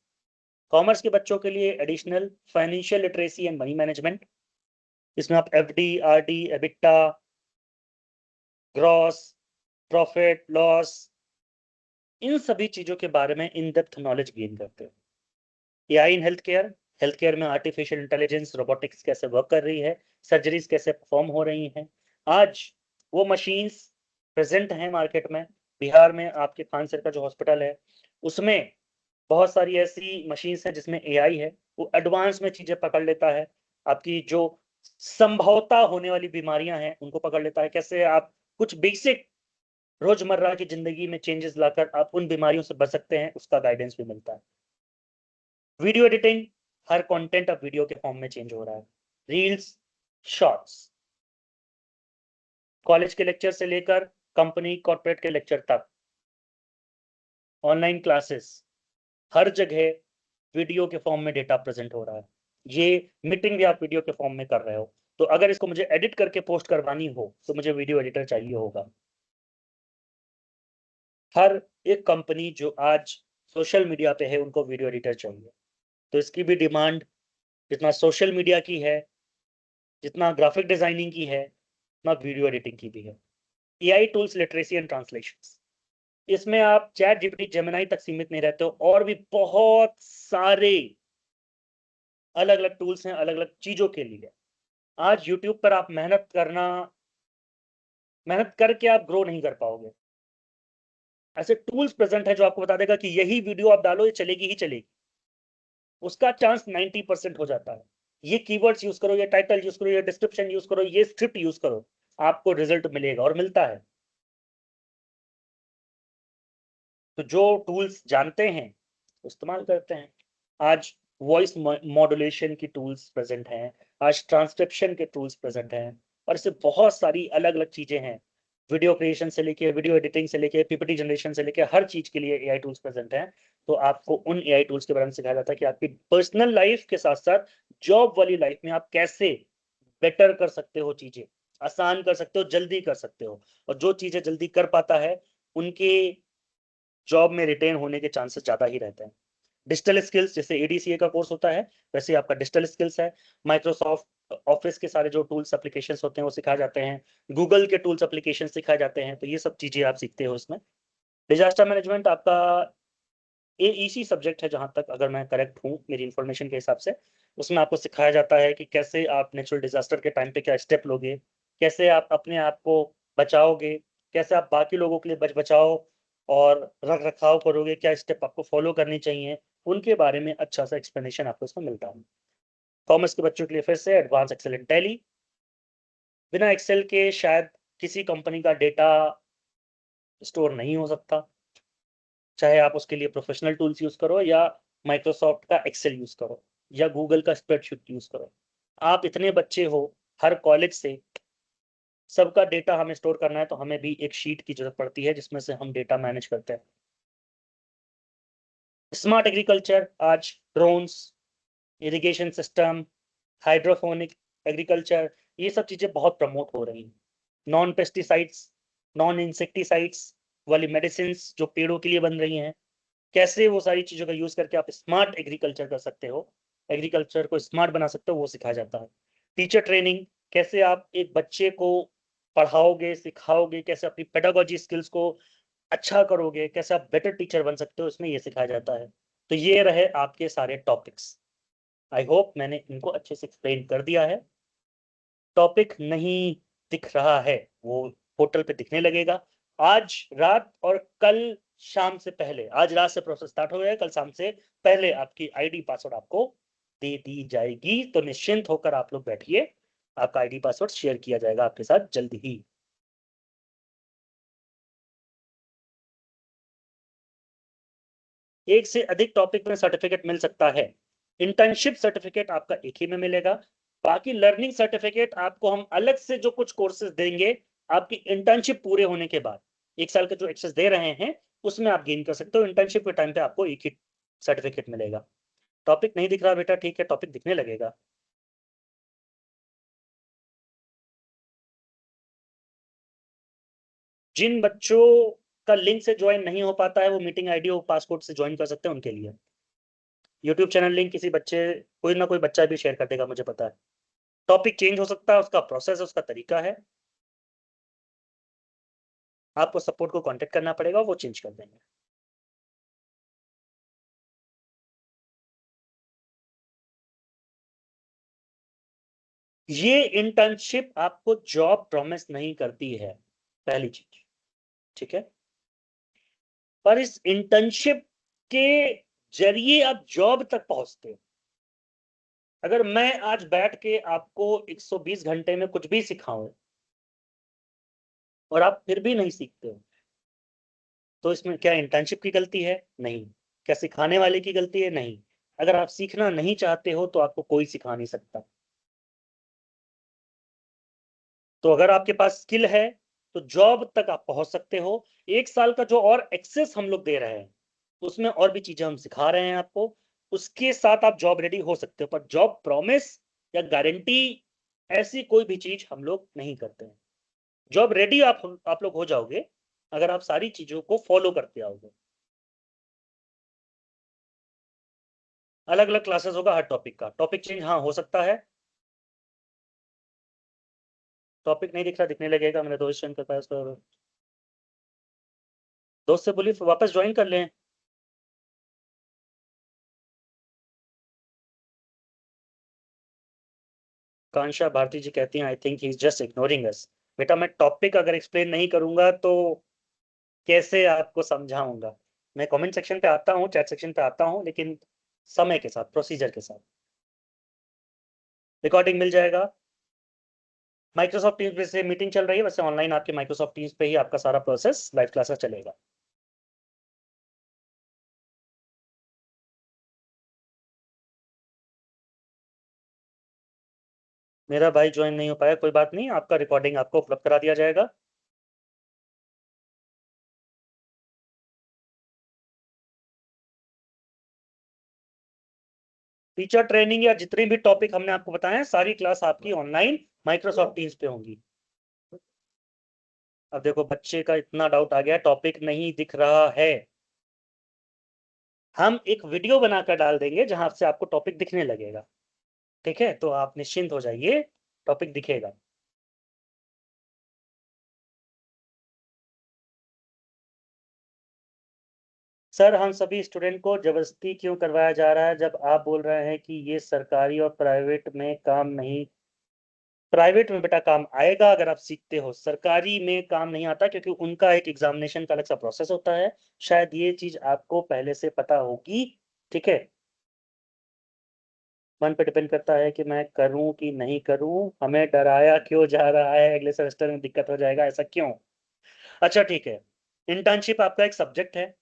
कॉमर्स के बच्चों के लिए additional financial literacy and money management, इसमें आप FD, RD, EBITDA, gross profit loss, इन सभी चीजों के बारे में इन डेप्थ नॉलेज गेन करते हैं। AI in health care, health care में आर्टिफिशियल इंटेलिजेंस, रोबोटिक्स कैसे वर्क कर रही है, सर्जरीज कैसे परफॉर्म हो रही हैं। आज वो मशीन्स प्रेजेंट हैं मार्केट में। बिहार में आपके खान सर का जो हॉस्पिटल है उसमें बहुत सारी ऐसी मशीन्स हैं जिसमें एआई है, वो एडवांस में चीजें पकड़ लेता है। आपकी जो संभवतः होने वाली बीमारियां हैं उनको पकड़ लेता है। कैसे आप कुछ बेसिक रोजमर्रा की जिंदगी में चेंजेस लाकर आप उन बीमारियों से बच सकते हैं, उसका गाइडेंस भी मिलता है। वीडियो एडिटिंग, हर कंटेंट अब वीडियो के फॉर्म में चेंज हो रहा है। रील्स, शॉर्ट्स, कॉलेज के लेक्चर से लेकर कंपनी कॉर्पोरेट के लेक्चर तक, ऑनलाइन क्लासेस, हर जगह वीडियो के फॉर्म में डेटा प्रेजेंट हो रहा है। ये मीटिंग भी आप वीडियो के फॉर्म में कर रहे हो, तो अगर इसको मुझे एडिट करके पोस्ट करवानी हो तो मुझे वीडियो एडिटर चाहिए होगा। हर एक कंपनी जो आज सोशल मीडिया पे है उनको वीडियो एडिटर चाहिए। तो इसकी भी डिमांड जितना सोशल मीडिया की है, जितना ग्राफिक डिजाइनिंग की है, उतना वीडियो एडिटिंग की भी है। AI tools, literacy and translation, इसमें आप चैट जीपीटी, जेमिनी तक सीमित नहीं रहते हो, और भी बहुत सारे अलग अलग टूल्स हैं अलग अलग चीजों के लिए। आज यूट्यूब पर आप मेहनत करके आप ग्रो नहीं कर पाओगे। ऐसे टूल्स प्रेजेंट है जो आपको बता देगा कि यही वीडियो आप डालो ये चलेगी ही चलेगी। उसका चांस 90% हो जाता है। ये कीवर्ड्स यूज करो, ये टाइटल यूज करो, ये डिस्क्रिप्शन यूज करो, ये स्क्रिप्ट यूज करो, आपको रिजल्ट मिलेगा और मिलता है। तो जो टूल्स जानते हैं इस्तेमाल करते हैं। आज वॉइस मॉड्यूलेशन की टूल्स प्रेजेंट हैं, आज ट्रांसक्रिप्शन के टूल्स प्रेजेंट हैं, और इससे बहुत सारी अलग अलग चीजें हैं। वीडियो क्रिएशन से लेके, वीडियो एडिटिंग से लेके, पीपीटी जनरेशन से लेके, हर चीज के लिए एआई टूल्स प्रेजेंट हैं। तो आपको उन एआई टूल्स के बारे में सिखाया जाता है कि आपकी पर्सनल लाइफ के साथ साथ जॉब वाली लाइफ में आप कैसे बेटर कर सकते हो, चीजें आसान कर सकते हो, जल्दी कर सकते हो। और जो चीजें जल्दी कर पाता है उनके जॉब में रिटेन होने के चांसेस ज्यादा ही रहते हैं। डिजिटल स्किल्स, जैसे एडीसीए का कोर्स होता है वैसे आपका डिजिटल स्किल्स है। माइक्रोसॉफ्ट ऑफिस के सारे जो टूल्स एप्लीकेशंस होते हैं वो सिखाए जाते हैं। गूगल के टूल्स एप्लीकेशन सिखाए जाते हैं। तो ये सब चीजें आप सीखते हो इसमें। डिजास्टर मैनेजमेंट आपका एईसी सब्जेक्ट है, जहां तक अगर मैं करेक्ट हूँ मेरी इंफॉर्मेशन के हिसाब से। उसमें आपको सिखाया जाता है कि कैसे आप नेचुरल डिजास्टर के टाइम पे क्या स्टेप लोगे, कैसे आप अपने आप को बचाओगे, कैसे आप बाकी लोगों के लिए बचाओ और रख रखाव करोगे, क्या स्टेप आपको फॉलो करनी चाहिए, उनके बारे में अच्छा सा एक्सप्लेनेशन आपको इसमें मिलता है। कॉमर्स के बच्चों के लिए फिर से एडवांस एक्सेल इन टैली। बिना एक्सेल के शायद किसी कंपनी का डेटा स्टोर नहीं हो सकता, चाहे आप उसके लिए प्रोफेशनल टूल्स यूज करो या माइक्रोसॉफ्ट का एक्सेल यूज करो या गूगल का स्प्रेडशीट यूज करो। आप इतने बच्चे हो हर कॉलेज से, सबका डेटा हमें स्टोर करना है तो हमें भी एक शीट की जरूरत पड़ती है जिसमें से हम डेटा मैनेज करते हैं। स्मार्ट एग्रीकल्चर, आज drones, irrigation system, hydroponic agriculture, ये सब चीजें बहुत प्रमोट हो रही हैं। नॉन पेस्टिसाइड्स, नॉन इंसेक्टिसाइड्स वाली मेडिसिन जो पेड़ों के लिए बन रही हैं, कैसे वो सारी चीजों का यूज करके आप स्मार्ट एग्रीकल्चर कर सकते हो, एग्रीकल्चर को स्मार्ट बना सकते हो, वो सिखाया जाता है। टीचर ट्रेनिंग, कैसे आप एक बच्चे को पढ़ाओगे, सिखाओगे, कैसे अपनी पेडागोजी स्किल्स को अच्छा करोगे, कैसे आप बेटर टीचर बन सकते हो, इसमें ये सिखाया जाता है। तो ये रहे आपके सारे टॉपिक्स। आई होप मैंने इनको अच्छे से एक्सप्लेन कर दिया है। टॉपिक नहीं दिख रहा है वो पोर्टल पे दिखने लगेगा। आज रात और कल शाम से पहले, आज रात से प्रोसेस स्टार्ट हो गया है, कल शाम से पहले आपकी आईडी पासवर्ड आपको दे दी जाएगी। तो निश्चिंत होकर आप लोग बैठिए, आपका आईडी पासवर्ड शेयर किया जाएगा आपके साथ जल्द ही। एक से अधिक टॉपिक में सर्टिफिकेट मिल सकता है। इंटर्नशिप सर्टिफिकेट आपका एक ही में मिलेगा। बाकी लर्निंग सर्टिफिकेट आपको हम अलग से जो कुछ कोर्सेज देंगे आपकी इंटर्नशिप पूरे होने के बाद, 1 साल का जो एक्सेस दे रहे हैं उसमें आप गेन कर सकते हो। इंटर्नशिप के टाइम पे आपको एक ही सर्टिफिकेट मिलेगा। टॉपिक नहीं दिख रहा बेटा, ठीक है, टॉपिक दिखने लगेगा। जिन बच्चों का लिंक से ज्वाइन नहीं हो पाता है वो मीटिंग आईडी और पासपोर्ट से ज्वाइन कर सकते हैं उनके लिए। यूट्यूब चैनल लिंक किसी बच्चे, कोई ना कोई बच्चा भी शेयर कर देगा, मुझे पता है। टॉपिक चेंज हो सकता है, उसका प्रोसेस, उसका तरीका है। आपको सपोर्ट को कांटेक्ट करना पड़ेगा, वो चेंज कर देंगे। ये इंटर्नशिप आपको जॉब प्रॉमिस नहीं करती है, पहली चीज, ठीक है। पर इस इंटर्नशिप के जरिए आप जॉब तक पहुंचते हो। अगर मैं आज बैठ के आपको 120 घंटे में कुछ भी सिखाऊं और आप फिर भी नहीं सीखते हो, तो इसमें क्या इंटर्नशिप की गलती है? नहीं। क्या सिखाने वाले की गलती है? नहीं। अगर आप सीखना नहीं चाहते हो तो आपको कोई सिखा नहीं सकता। तो अगर आपके पास स्किल है तो जॉब तक आप पहुंच सकते हो। 1 साल का जो और एक्सेस हम लोग दे रहे हैं उसमें और भी चीजें हम सिखा रहे हैं आपको, उसके साथ आप जॉब रेडी हो सकते हो। पर जॉब प्रॉमिस या गारंटी ऐसी कोई भी चीज हम लोग नहीं करते हैं। जॉब रेडी आप लोग हो जाओगे अगर आप सारी चीजों को फॉलो करते आओगे। अलग अलग क्लासेस होगा हर टॉपिक का, टॉपिक चेंज हाँ हो सकता है। टॉपिक नहीं दिख रहा, दिखने लगेगा। मैंने दोस्त ज्वाइन कर पाया उसका, दोस्त से बोलिए वापस ज्वाइन कर लें। कांशा भारती जी कहती हैं I think he is just ignoring us. बेटा मैं टॉपिक अगर एक्सप्लेन नहीं करूंगा तो कैसे आपको समझाऊंगा? मैं कमेंट सेक्शन पे आता हूँ, चैट सेक्शन पे आता हूँ, लेकिन समय के साथ, प्रोसीजर के साथ। रिकॉर्डिंग मिल जाएगा। माइक्रोसॉफ्ट टीम्स पे से मीटिंग चल रही है, वैसे ऑनलाइन आपके माइक्रोसॉफ्ट टीम्स पे ही आपका सारा प्रोसेस लाइव क्लासेस चलेगा। मेरा भाई ज्वाइन नहीं हो पाया, कोई बात नहीं, आपका रिकॉर्डिंग आपको उपलब्ध करा दिया जाएगा। टीचर ट्रेनिंग या जितने भी टॉपिक हमने आपको बताए हैं सारी क्लास आपकी ऑनलाइन माइक्रोसॉफ्ट टीम्स पे होंगी। अब देखो बच्चे का इतना डाउट आ गया, टॉपिक नहीं दिख रहा है। हम एक वीडियो बनाकर डाल देंगे जहां से आपको टॉपिक दिखने लगेगा, ठीक है, तो आप निश्चिंत हो जाइए, टॉपिक दिखेगा। सर हम सभी स्टूडेंट को जबरदस्ती क्यों करवाया जा रहा है जब आप बोल रहे हैं कि ये सरकारी और प्राइवेट में काम नहीं? प्राइवेट में बेटा काम आएगा अगर आप सीखते हो, सरकारी में काम नहीं आता क्योंकि उनका एक एग्जामिनेशन का अलग सा प्रोसेस होता है। शायद ये चीज आपको पहले से पता होगी, ठीक है। मन पे डिपेंड करता है कि मैं करूं कि नहीं करूं, हमें डराया क्यों जा रहा है अगले सेमेस्टर में दिक्कत हो जाएगा, ऐसा क्यों? अच्छा ठीक है, इंटर्नशिप आपका एक सब्जेक्ट है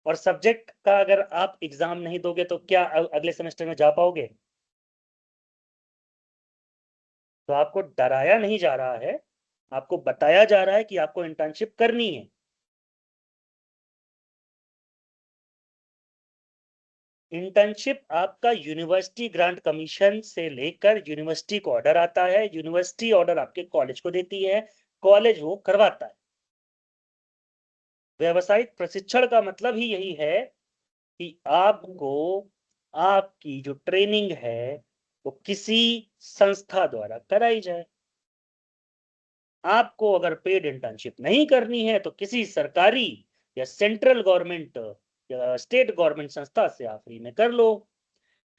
और सब्जेक्ट का अगर आप एग्जाम नहीं दोगे तो क्या अगले सेमेस्टर में जा पाओगे? तो आपको डराया नहीं जा रहा है, आपको बताया जा रहा है कि आपको इंटर्नशिप करनी है। इंटर्नशिप आपका यूनिवर्सिटी ग्रांट कमीशन से लेकर यूनिवर्सिटी को ऑर्डर आता है, यूनिवर्सिटी ऑर्डर आपके कॉलेज को देती है, कॉलेज वो करवाता है। व्यवसायिक प्रशिक्षण का मतलब ही यही है कि आपको आपकी जो ट्रेनिंग है वो किसी संस्था द्वारा कराई जाए। आपको अगर पेड इंटर्नशिप नहीं करनी है तो किसी सरकारी या सेंट्रल गवर्नमेंट या स्टेट गवर्नमेंट संस्था से आप फ्री में कर लो।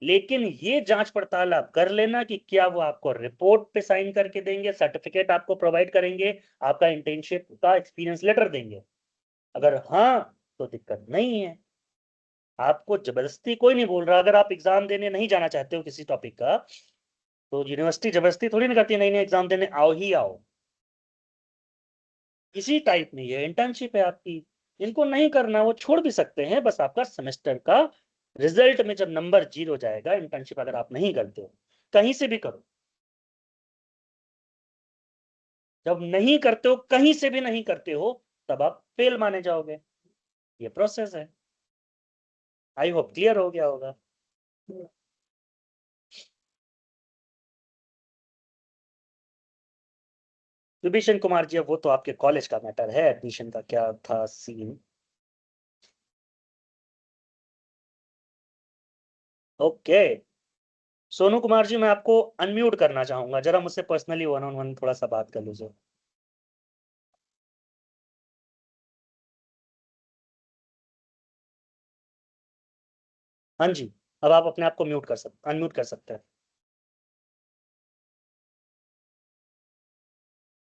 लेकिन ये जांच पड़ताल आप कर लेना कि क्या वो आपको रिपोर्ट पे साइन करके देंगे, सर्टिफिकेट आपको प्रोवाइड करेंगे, आपका इंटर्नशिप का एक्सपीरियंस लेटर देंगे। अगर हाँ तो दिक्कत नहीं है। आपको जबरदस्ती कोई नहीं बोल रहा, अगर आप एग्जाम देने नहीं जाना चाहते हो किसी टॉपिक का तो यूनिवर्सिटी जबरदस्ती थोड़ी ना करती है, नहीं नहीं एग्जाम देने आओ ही आओ। इसी टाइप में ये इंटर्नशिप है आपकी। इनको नहीं करना, वो छोड़ भी सकते हैं, बस आपका सेमेस्टर का रिजल्ट में जब नंबर 0 जाएगा, इंटर्नशिप अगर आप नहीं करते हो, कहीं से भी करो, जब नहीं करते हो, कहीं से भी नहीं करते हो, तब आप फेल माने जाओगे। ये प्रोसेस है। आई होप क्लियर हो गया होगा। विभीषण कुमार जी, अब वो तो आपके कॉलेज का मैटर है, एडमिशन का क्या था सीन। ओके। सोनू कुमार जी, मैं आपको अनम्यूट करना चाहूंगा, जरा मुझसे पर्सनली वन ऑन वन थोड़ा सा बात कर लीजिए। हाँ जी। अब आप अपने आप को म्यूट कर सकते, अनम्यूट कर सकते हैं।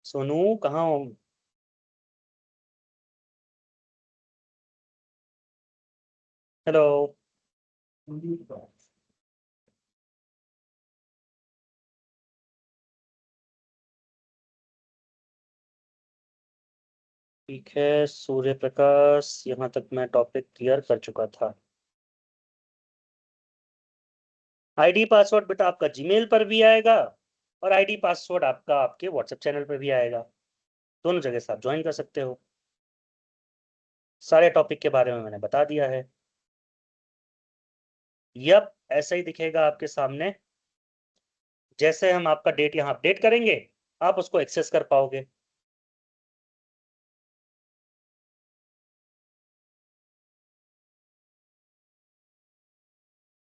सोनू, कहाँ हो? हेलो। ठीक है सूर्य प्रकाश, यहाँ तक मैं टॉपिक क्लियर कर चुका था। आईडी पासवर्ड बेटा आपका जीमेल पर भी आएगा, और आईडी पासवर्ड आपका आपके व्हाट्सएप चैनल पर भी आएगा। दोनों जगह से आप ज्वाइन कर सकते हो। सारे टॉपिक के बारे में मैंने बता दिया है। यप, ऐसा ही दिखेगा आपके सामने। जैसे हम आपका डेट यहाँ अपडेट करेंगे, आप उसको एक्सेस कर पाओगे।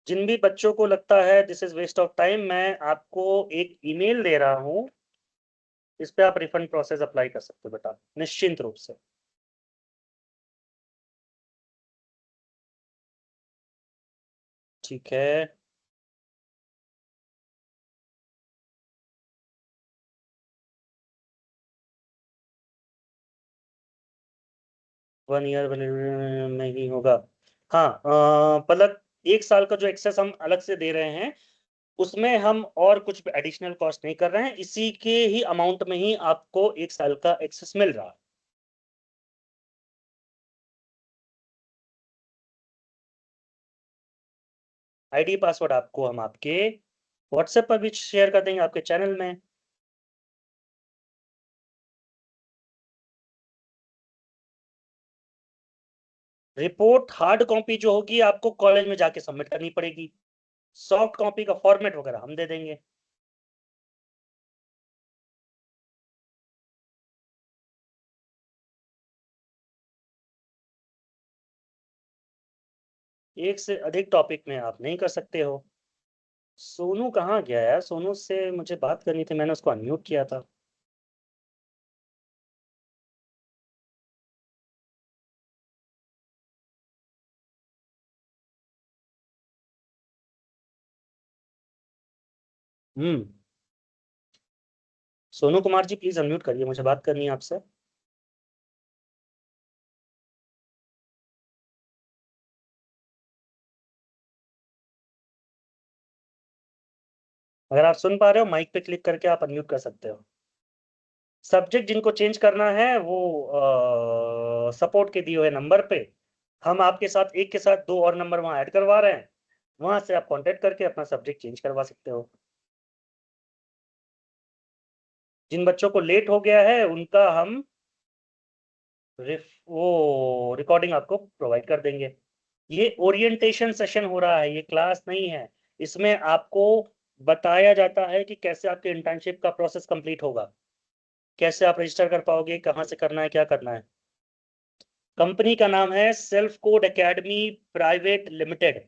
जिन भी बच्चों को लगता है this is waste of time, मैं आपको एक ईमेल दे रहा हूँ, इस पे आप रिफंड प्रोसेस अप्लाई कर सकते हो बेटा, निश्चिंत रूप से। ठीक है। 1 ईयर में ही होगा। हाँ, पलक, 1 साल का जो एक्सेस हम अलग से दे रहे हैं, उसमें हम और कुछ एडिशनल कॉस्ट नहीं कर रहे हैं, इसी के ही अमाउंट में ही आपको 1 साल का एक्सेस मिल रहा है। आईडी पासवर्ड आपको हम आपके व्हाट्सएप पर भी शेयर कर देंगे, आपके चैनल में। रिपोर्ट हार्ड कॉपी जो होगी आपको कॉलेज में जाके सबमिट करनी पड़ेगी। सॉफ्ट कॉपी का फॉर्मेट वगैरह हम दे देंगे। 1 से अधिक टॉपिक में आप नहीं कर सकते हो। सोनू कहाँ गया यार? सोनू से मुझे बात करनी थी, मैंने उसको अनम्यूट किया था। हम्म। सोनू कुमार जी प्लीज अनम्यूट करिए, मुझे बात करनी है आपसे। अगर आप सुन पा रहे हो, माइक पे क्लिक करके आप अनम्यूट कर सकते हो। सब्जेक्ट जिनको चेंज करना है वो सपोर्ट के दिए हुए नंबर पे, हम आपके साथ एक के साथ दो और नंबर वहां ऐड करवा रहे हैं, वहां से आप कांटेक्ट करके अपना सब्जेक्ट चेंज करवा सकते हो। जिन बच्चों को लेट हो गया है उनका हम वो रिकॉर्डिंग आपको प्रोवाइड कर देंगे। ये ओरिएंटेशन सेशन हो रहा है, ये क्लास नहीं है। इसमें आपको बताया जाता है कि कैसे आपके इंटर्नशिप का प्रोसेस कंप्लीट होगा, कैसे आप रजिस्टर कर पाओगे, कहाँ से करना है, क्या करना है। कंपनी का नाम है self code academy private limited.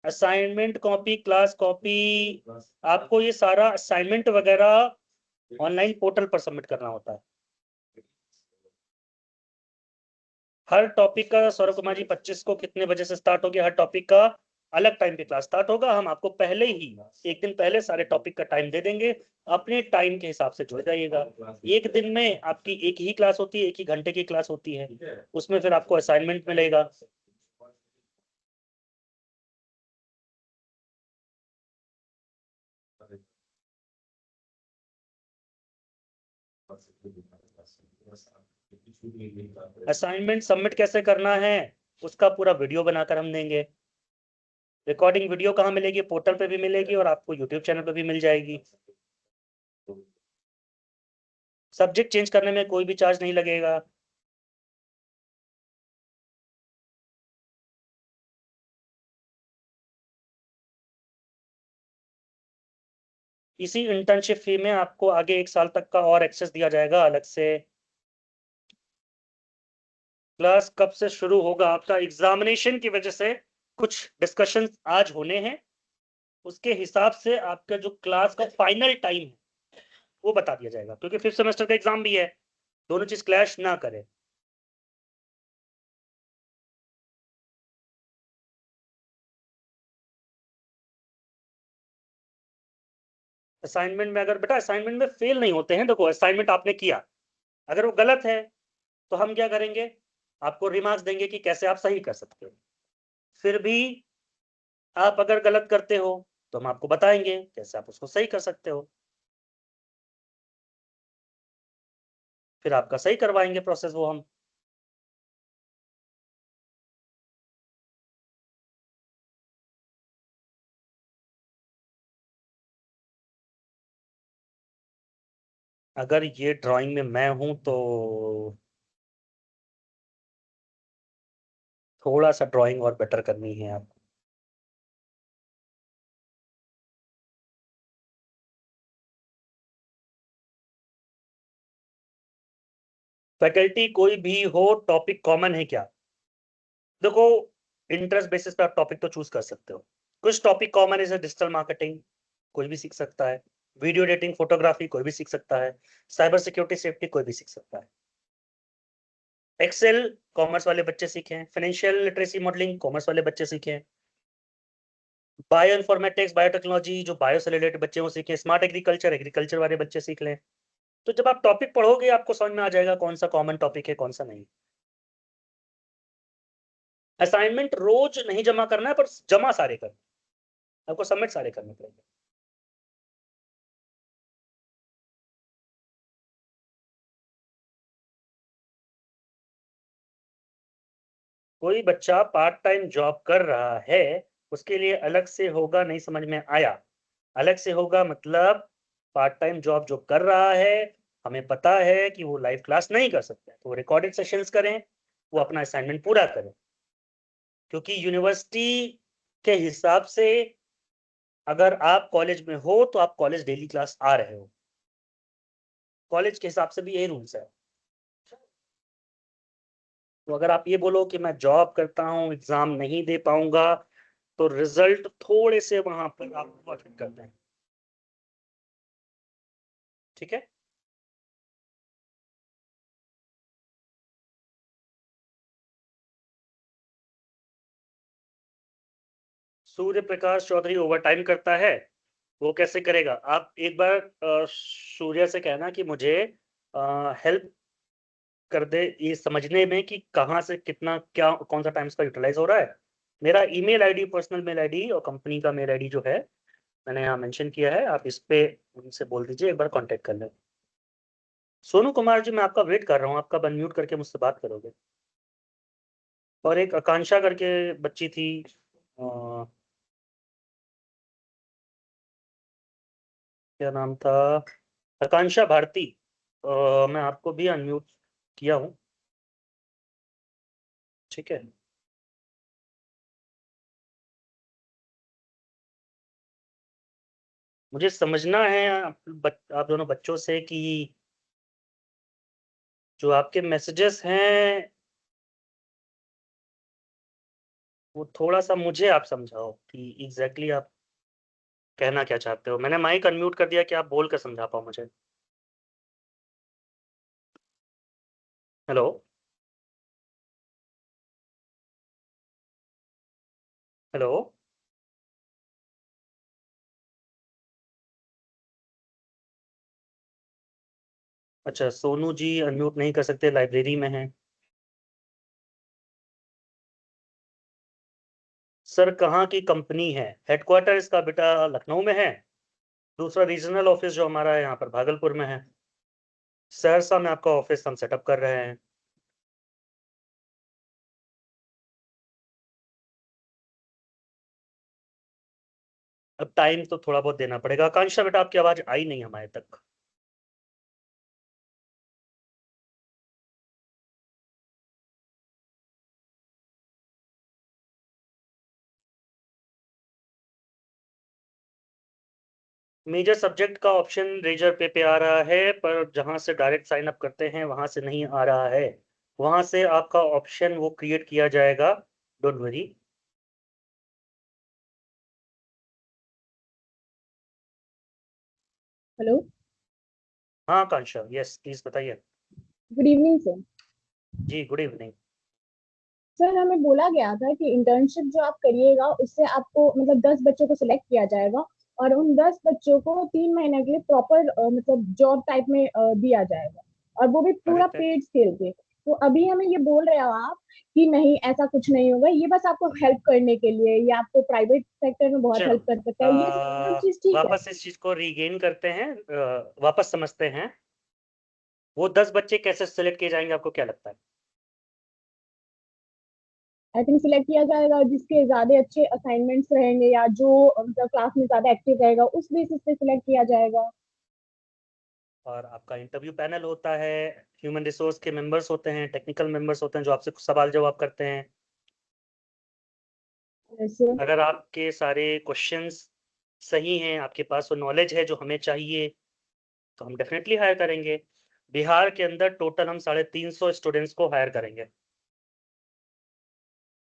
Assignment copy, class copy, आपको ये सारा असाइनमेंट वगैरह ऑनलाइन पोर्टल पर सबमिट करना होता है। हर टॉपिक का सौरभ कुमार जी 25 को कितने बजे से स्टार्ट होगी, हर टॉपिक का अलग टाइम पे क्लास स्टार्ट होगा। हम आपको पहले ही एक दिन पहले सारे टॉपिक का टाइम दे देंगे, अपने टाइम के हिसाब से जुड़ जाइएगा। एक दिन में आपकी एक ही क्लास होती है, एक ही घंटे की क्लास होती है, उसमें फिर आपको असाइनमेंट मिलेगा। असाइनमेंट सबमिट कैसे करना है उसका पूरा वीडियो बनाकर हम देंगे। रिकॉर्डिंग वीडियो कहाँ मिलेगी? पोर्टल पे भी मिलेगी और आपको यूट्यूब चैनल पे भी मिल जाएगी। सब्जेक्ट चेंज करने में कोई भी चार्ज नहीं लगेगा। इसी इंटर्नशिप फी में आपको आगे 1 साल तक का और एक्सेस दिया जाएगा अलग से। क्लास कब से शुरू होगा? आपका एग्जामिनेशन की वजह से कुछ डिस्कशन आज होने हैं, उसके हिसाब से आपका जो क्लास का फाइनल टाइम है वो बता दिया जाएगा, क्योंकि 5th सेमेस्टर का एग्जाम भी है, दोनों चीज क्लैश ना करे। असाइनमेंट में अगर बेटा असाइनमेंट में फेल नहीं होते हैं, देखो असाइनमेंट आपने किया, अगर वो गलत है तो हम क्या करेंगे, आपको रिमार्क्स देंगे कि कैसे आप सही कर सकते हो। फिर भी आप अगर गलत करते हो तो हम आपको बताएंगे कैसे आप उसको सही कर सकते हो, फिर आपका सही करवाएंगे प्रोसेस वो हम। अगर ये ड्राइंग में मैं हूं तो थोड़ा सा ड्राइंग और बेटर करनी है आपको। फैकल्टी कोई भी हो, टॉपिक कॉमन है क्या? देखो, इंटरेस्ट बेसिस पे आप टॉपिक तो चूज कर सकते हो। कुछ टॉपिक कॉमन है, जैसे डिजिटल मार्केटिंग कोई भी सीख सकता है, वीडियो एडिटिंग फोटोग्राफी कोई भी सीख सकता है, साइबर सिक्योरिटी सेफ्टी कोई भी सीख सकता है, एक्सेल कॉमर्स वाले बच्चे सीखें, फाइनेंशियल लिटरेसी मॉडलिंग कॉमर्स वाले बच्चे सीखें, बायो इन्फॉर्मेटिक्स बायोटेक्नोलॉजी जो बायो से रिलेटेड बच्चे वो सीखें, स्मार्ट एग्रीकल्चर एग्रीकल्चर वाले बच्चे सीख लें। तो जब आप टॉपिक पढ़ोगे आपको समझ में आ जाएगा कौन सा कॉमन टॉपिक है कौन सा नहीं। असाइनमेंट रोज नहीं जमा करना है, पर जमा सारे करना, आपको सबमिट सारे करने पड़ेंगे। कोई बच्चा पार्ट टाइम जॉब कर रहा है, उसके लिए अलग से होगा? नहीं समझ में आया। अलग से होगा मतलब पार्ट टाइम जॉब जो कर रहा है, हमें पता है कि वो लाइव क्लास नहीं कर सकते, तो वो रिकॉर्डेड सेशंस करें, वो अपना असाइनमेंट पूरा करें, क्योंकि यूनिवर्सिटी के हिसाब से अगर आप कॉलेज में हो तो आप कॉलेज डेली क्लास आ रहे हो, कॉलेज के हिसाब से भी यही रूल्स है। तो अगर आप ये बोलो कि मैं जॉब करता हूँ एग्जाम नहीं दे पाऊंगा, तो रिजल्ट थोड़े से वहां पर आपको अफेक्ट करते हैं। ठीक है। सूर्य प्रकाश चौधरी ओवर टाइम करता है, वो कैसे करेगा? आप एक बार सूर्य से कहना कि मुझे हेल्प कर दे ये समझने में कि कहाँ से कितना क्या कौन सा टाइम्स का यूटिलाइज हो रहा है। मेरा email ID personal mail ID और कंपनी का मेल आईडी जो है मैंने यहाँ मेंशन किया है, आप इस पे उनसे बोल दीजिए एक बार कांटेक्ट कर लें। सोनू कुमार जी, मैं आपका वेट कर रहा हूँ, आप कब अनम्यूट करके मुझसे बात करोगे? और एक आकांक्षा करके बच्ची थी, क्या नाम था, आकांक्षा भारती, मैं आपको भी अनम्यूट किया हूँ। ठीक है। मुझे समझना है आप दोनों बच्चों से कि जो आपके मैसेजेस हैं वो थोड़ा सा मुझे आप समझाओ कि एग्जैक्टली आप कहना क्या चाहते हो। मैंने माइक अनम्यूट कर दिया कि आप बोल कर समझा पाओ मुझे। हेलो। हेलो। अच्छा, सोनू जी अनम्यूट नहीं कर सकते, लाइब्रेरी में हैं। सर कहाँ की कंपनी है? हेडक्वार्टर इसका बेटा लखनऊ में है, दूसरा रीजनल ऑफिस जो हमारा है यहाँ पर भागलपुर में है। सहरसा में आपका ऑफिस हम सेटअप कर रहे हैं। अब टाइम तो थोड़ा बहुत देना पड़ेगा। आकांक्षा बेटा, आपकी आवाज आई नहीं हमारे तक। मेजर सब्जेक्ट का ऑप्शन रेजर पे आ रहा है, पर जहां से डायरेक्ट साइन अप करते हैं वहां से नहीं आ रहा है। वहां से आपका ऑप्शन वो क्रिएट किया जाएगा, डोंट वरी।
हेलो।
हाँ आकांक्षा, यस प्लीज बताइए।
Good evening sir.
जी गुड इवनिंग।
सर हमें बोला गया था कि इंटर्नशिप जो आप करिएगा उससे आपको मतलब 10 बच्चों को सिलेक्ट किया जाएगा और उन 10 बच्चों को 3 महीने के लिए प्रॉपर मतलब जॉब टाइप में दिया जाएगा और वो भी पूरा
करेक्ट है।
पेड स्केल पे। तो अभी हमें ये बोल रहे हो आप कि नहीं ऐसा कुछ नहीं होगा, ये बस आपको हेल्प करने के लिए या आपको प्राइवेट सेक्टर में बहुत
चलो,
हेल्प कर सकता है, ये सब चीज ठीक है।
वापस इस चीज को रीगेन करते हैं, वापस समझते हैं। वो 10 बच्चे कैसे सिलेक्ट किए जाएंगे, आपको क्या लगता है?
आई थिंक सिलेक्ट किया जाएगा जिसके ज्यादा अच्छे असाइनमेंट्स रहेंगे या जो मतलब क्लास में ज्यादा एक्टिव रहेगा उस बेसिस पे सिलेक्ट किया जाएगा।
और आपका इंटरव्यू पैनल होता है, ह्यूमन रिसोर्स के मेंबर्स होते हैं, टेक्निकल मेंबर्स होते हैं जो आपसे कुछ सवाल जवाब करते हैं।
जैसे
अगर आपके सारे क्वेश्चंस सही हैं, आपके पास वो नॉलेज है जो हमें चाहिए, तो हम डेफिनेटली हायर करेंगे। बिहार के अंदर टोटल हम 350 स्टूडेंट्स को हायर करेंगे।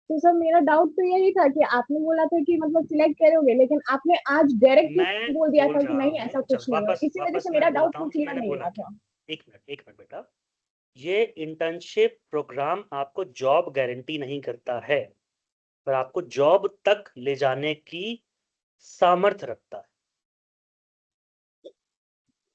तो सर मेरा डाउट तो यही था कि आपने बोला था कि मतलब सिलेक्ट करोगे, लेकिन आपने आज डायरेक्टली
मैं
बोल दिया
बोल
था कि
रहा
नहीं
हूँ,
ऐसा
चल
कुछ नहीं है,
वापस
इसी वजह
वापस
से
मैं
मेरा डाउट
बोलता
तो
हूँ कि
क्लियर
मैंने
नहीं
बोला
हुआ
क्या।
था।
एक मिनट बेटा। ये इंटर्नशिप प्रोग्राम आपको जॉब गारंटी नहीं करता है, पर आपको जॉब तक ले जाने की सामर्थ्य रखता है।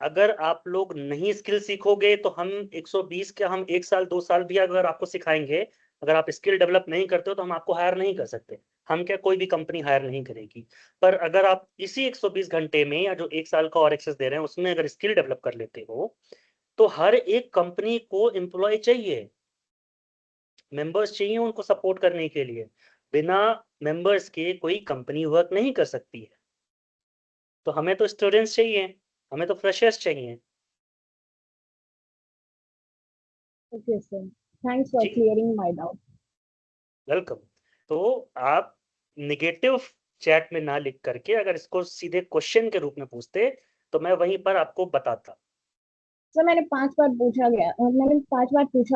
अगर आप लोग नहीं स्किल सीखोगे तो हम 120 के हम 1 साल 2 साल भी अगर आपको सिखाएंगे, अगर आप स्किल डेवलप नहीं करते हो तो हम आपको हायर नहीं कर सकते। हम क्या, कोई भी कंपनी हायर नहीं करेगी। पर अगर आप इसी 120 घंटे में या जो 1 साल का और एक्सेस दे रहे हैं उसमें अगर स्किल डेवलप कर लेते हो, तो हर एक कंपनी को एम्प्लॉय चाहिए, मेंबर्स चाहिए उनको सपोर्ट करने के लिए। बिना मेंबर्स के कोई कंपनी वर्क नहीं कर सकती है। तो हमें तो स्टूडेंट्स चाहिए, हमें तो फ्रेशर्स चाहिए।
ओके सर, थैंक्स फॉर
जी
क्लियरिंग माय डाउट।
वेलकम। तो आप निगेटिव चैट में ना लिख करके अगर इसको सीधे क्वेश्चन के रूप में पूछते, तो मैं वहीं पर आपको बताता।
सर मैंने 5 बार पूछा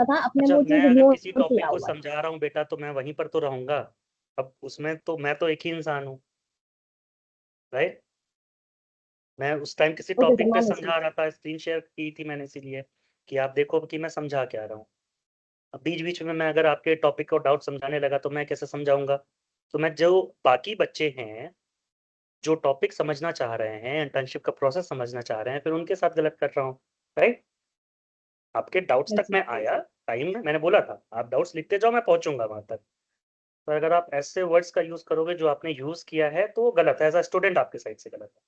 था, आपने
अच्छा,
वो
मैं
चीज
अगर
इग्नोर
किसी
किया
टॉपिक को
हुआ था।
समझा रहा हूँ बेटा तो मैं वहीं पर तो रहूंगा। अब उसमें तो मैं तो एक ही इंसान हूँ, राइट। मैं उस टाइम किसी
ओके सर,
टॉपिक पे
माय
समझा
मिस्टेक।
रहा था, स्क्रीन शेयर की थी मैंने इसीलिए कि आप देखो कि मैं समझा क्या रहा हूँ। अब बीच बीच में मैं अगर आपके टॉपिक को डाउट समझाने लगा तो मैं कैसे समझाऊंगा? तो मैं जो बाकी बच्चे हैं जो टॉपिक समझना चाह रहे हैं, इंटर्नशिप का प्रोसेस समझना चाह रहे हैं, फिर उनके साथ गलत कर रहा हूँ, राइट। आपके डाउट्स तक
यस
मैं आया टाइम में, मैंने बोला था आप डाउट्स लिखते जाओ, मैं पहुंचूंगा वहां तक। पर अगर आप ऐसे वर्ड्स का यूज करोगे जो आपने यूज किया है तो वो गलत है, एज अ स्टूडेंट आपके साइड से गलत है।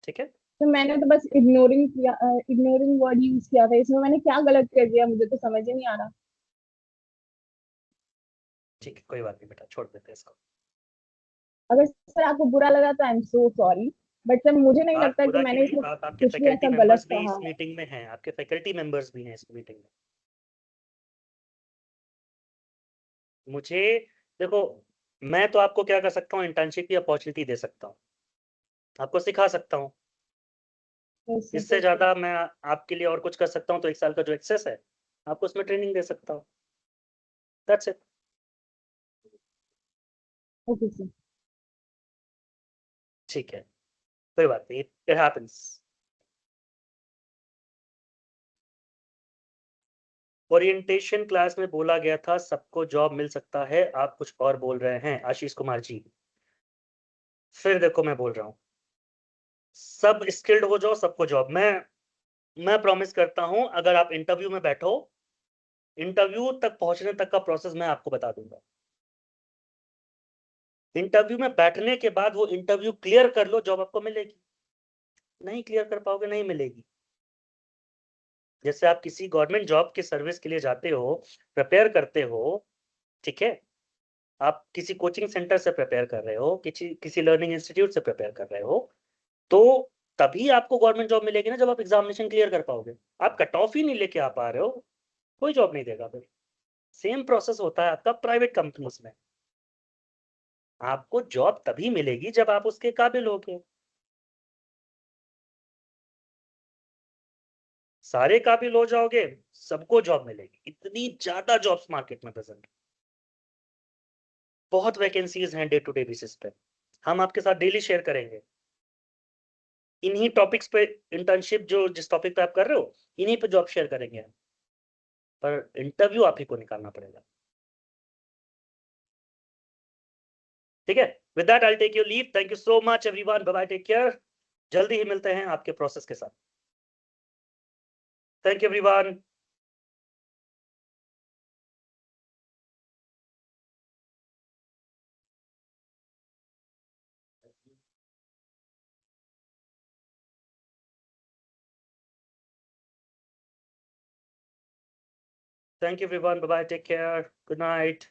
ठीक है।
तो मैंने तो बस इग्नोरिंग वर्ड यूज किया था, इसमें मैंने क्या गलत कर दिया मुझे तो समझ ही नहीं आ रहा।
ठीक है, कोई बात नहीं बेटा, छोड़ देते हैं इसको।
अगर सर आपको बुरा लगा तो I am so sorry, but sir मुझे नहीं
बात
लगता कि
बुरा की
मैंने
नहीं,
इसमें
बात आपके
कुछ भी
फैकल्टी
ऐसा गलत
मेंबर्स भी
कहा
इस
है।
मीटिंग में हैं, आपके फैकल्टी मेंबर्स भी हैं इस मीटिंग में। मुझे, देखो, मैं तो आपको क्या कर सकता हूँ, इंटर्नशिप की अपॉर्चुनिटी दे सकता हूँ, आपको सिखा सकता हूँ।
Yes sir.
इससे ज्यादा मैं आपके लिए और कुछ कर सकता हूँ तो 1 साल का जो एक्सेस है आपको उसमें ट्रेनिंग दे सकता हूँ। That's it.
Okay sir.
ठीक है, कोई बात नहीं, इट हैपेंस। ओरिएंटेशन क्लास में बोला गया था सबको जॉब मिल सकता है, आप कुछ और बोल रहे हैं आशीष कुमार जी। फिर देखो मैं बोल रहा हूँ, सब स्किल्ड हो जाओ सबको जॉब। मैं प्रॉमिस करता हूं, अगर आप इंटरव्यू में बैठो, इंटरव्यू तक पहुंचने तक का प्रोसेस मैं आपको बता दूंगा। इंटरव्यू में बैठने के बाद वो इंटरव्यू क्लियर कर लो, जॉब आपको मिलेगी। नहीं क्लियर कर पाओगे, नहीं मिलेगी। जैसे आप किसी गवर्नमेंट जॉब के सर्विस के लिए जाते हो, प्रिपेयर करते हो, ठीक है? आप किसी कोचिंग सेंटर से प्रिपेयर कर रहे हो, किसी लर्निंग इंस्टीट्यूट से प्रिपेयर कर रहे हो, तो तभी आपको गवर्नमेंट जॉब मिलेगी ना जब आप एग्जामिनेशन क्लियर कर पाओगे। आप कट ऑफ ही नहीं लेके आ पा रहे हो, कोई जॉब नहीं देगा फिर। सेम प्रोसेस होता है आपका प्राइवेट कंपनीज में। आपको जॉब तभी मिलेगी जब आप उसके काबिल होगे। सारे काबिल हो जाओगे, सबको जॉब मिलेगी। इतनी ज्यादा जॉब्स मार्केट में प्रेजेंट, बहुत वैकेंसीज हैं डे टू डे बेसिस पे। हम आपके साथ डेली शेयर करेंगे इन्हीं टॉपिक्स पे। इंटर्नशिप जो जिस टॉपिक पे आप कर रहे हो, इन्हीं पे जॉब शेयर करेंगे हम, पर इंटरव्यू आप ही को निकालना पड़ेगा। ठीक है, with that I take your leave. Thank you so much everyone, bye bye, take care. जल्दी ही मिलते हैं आपके प्रोसेस के साथ। Thank you everyone. Thank you everyone, bye bye, take care, good night.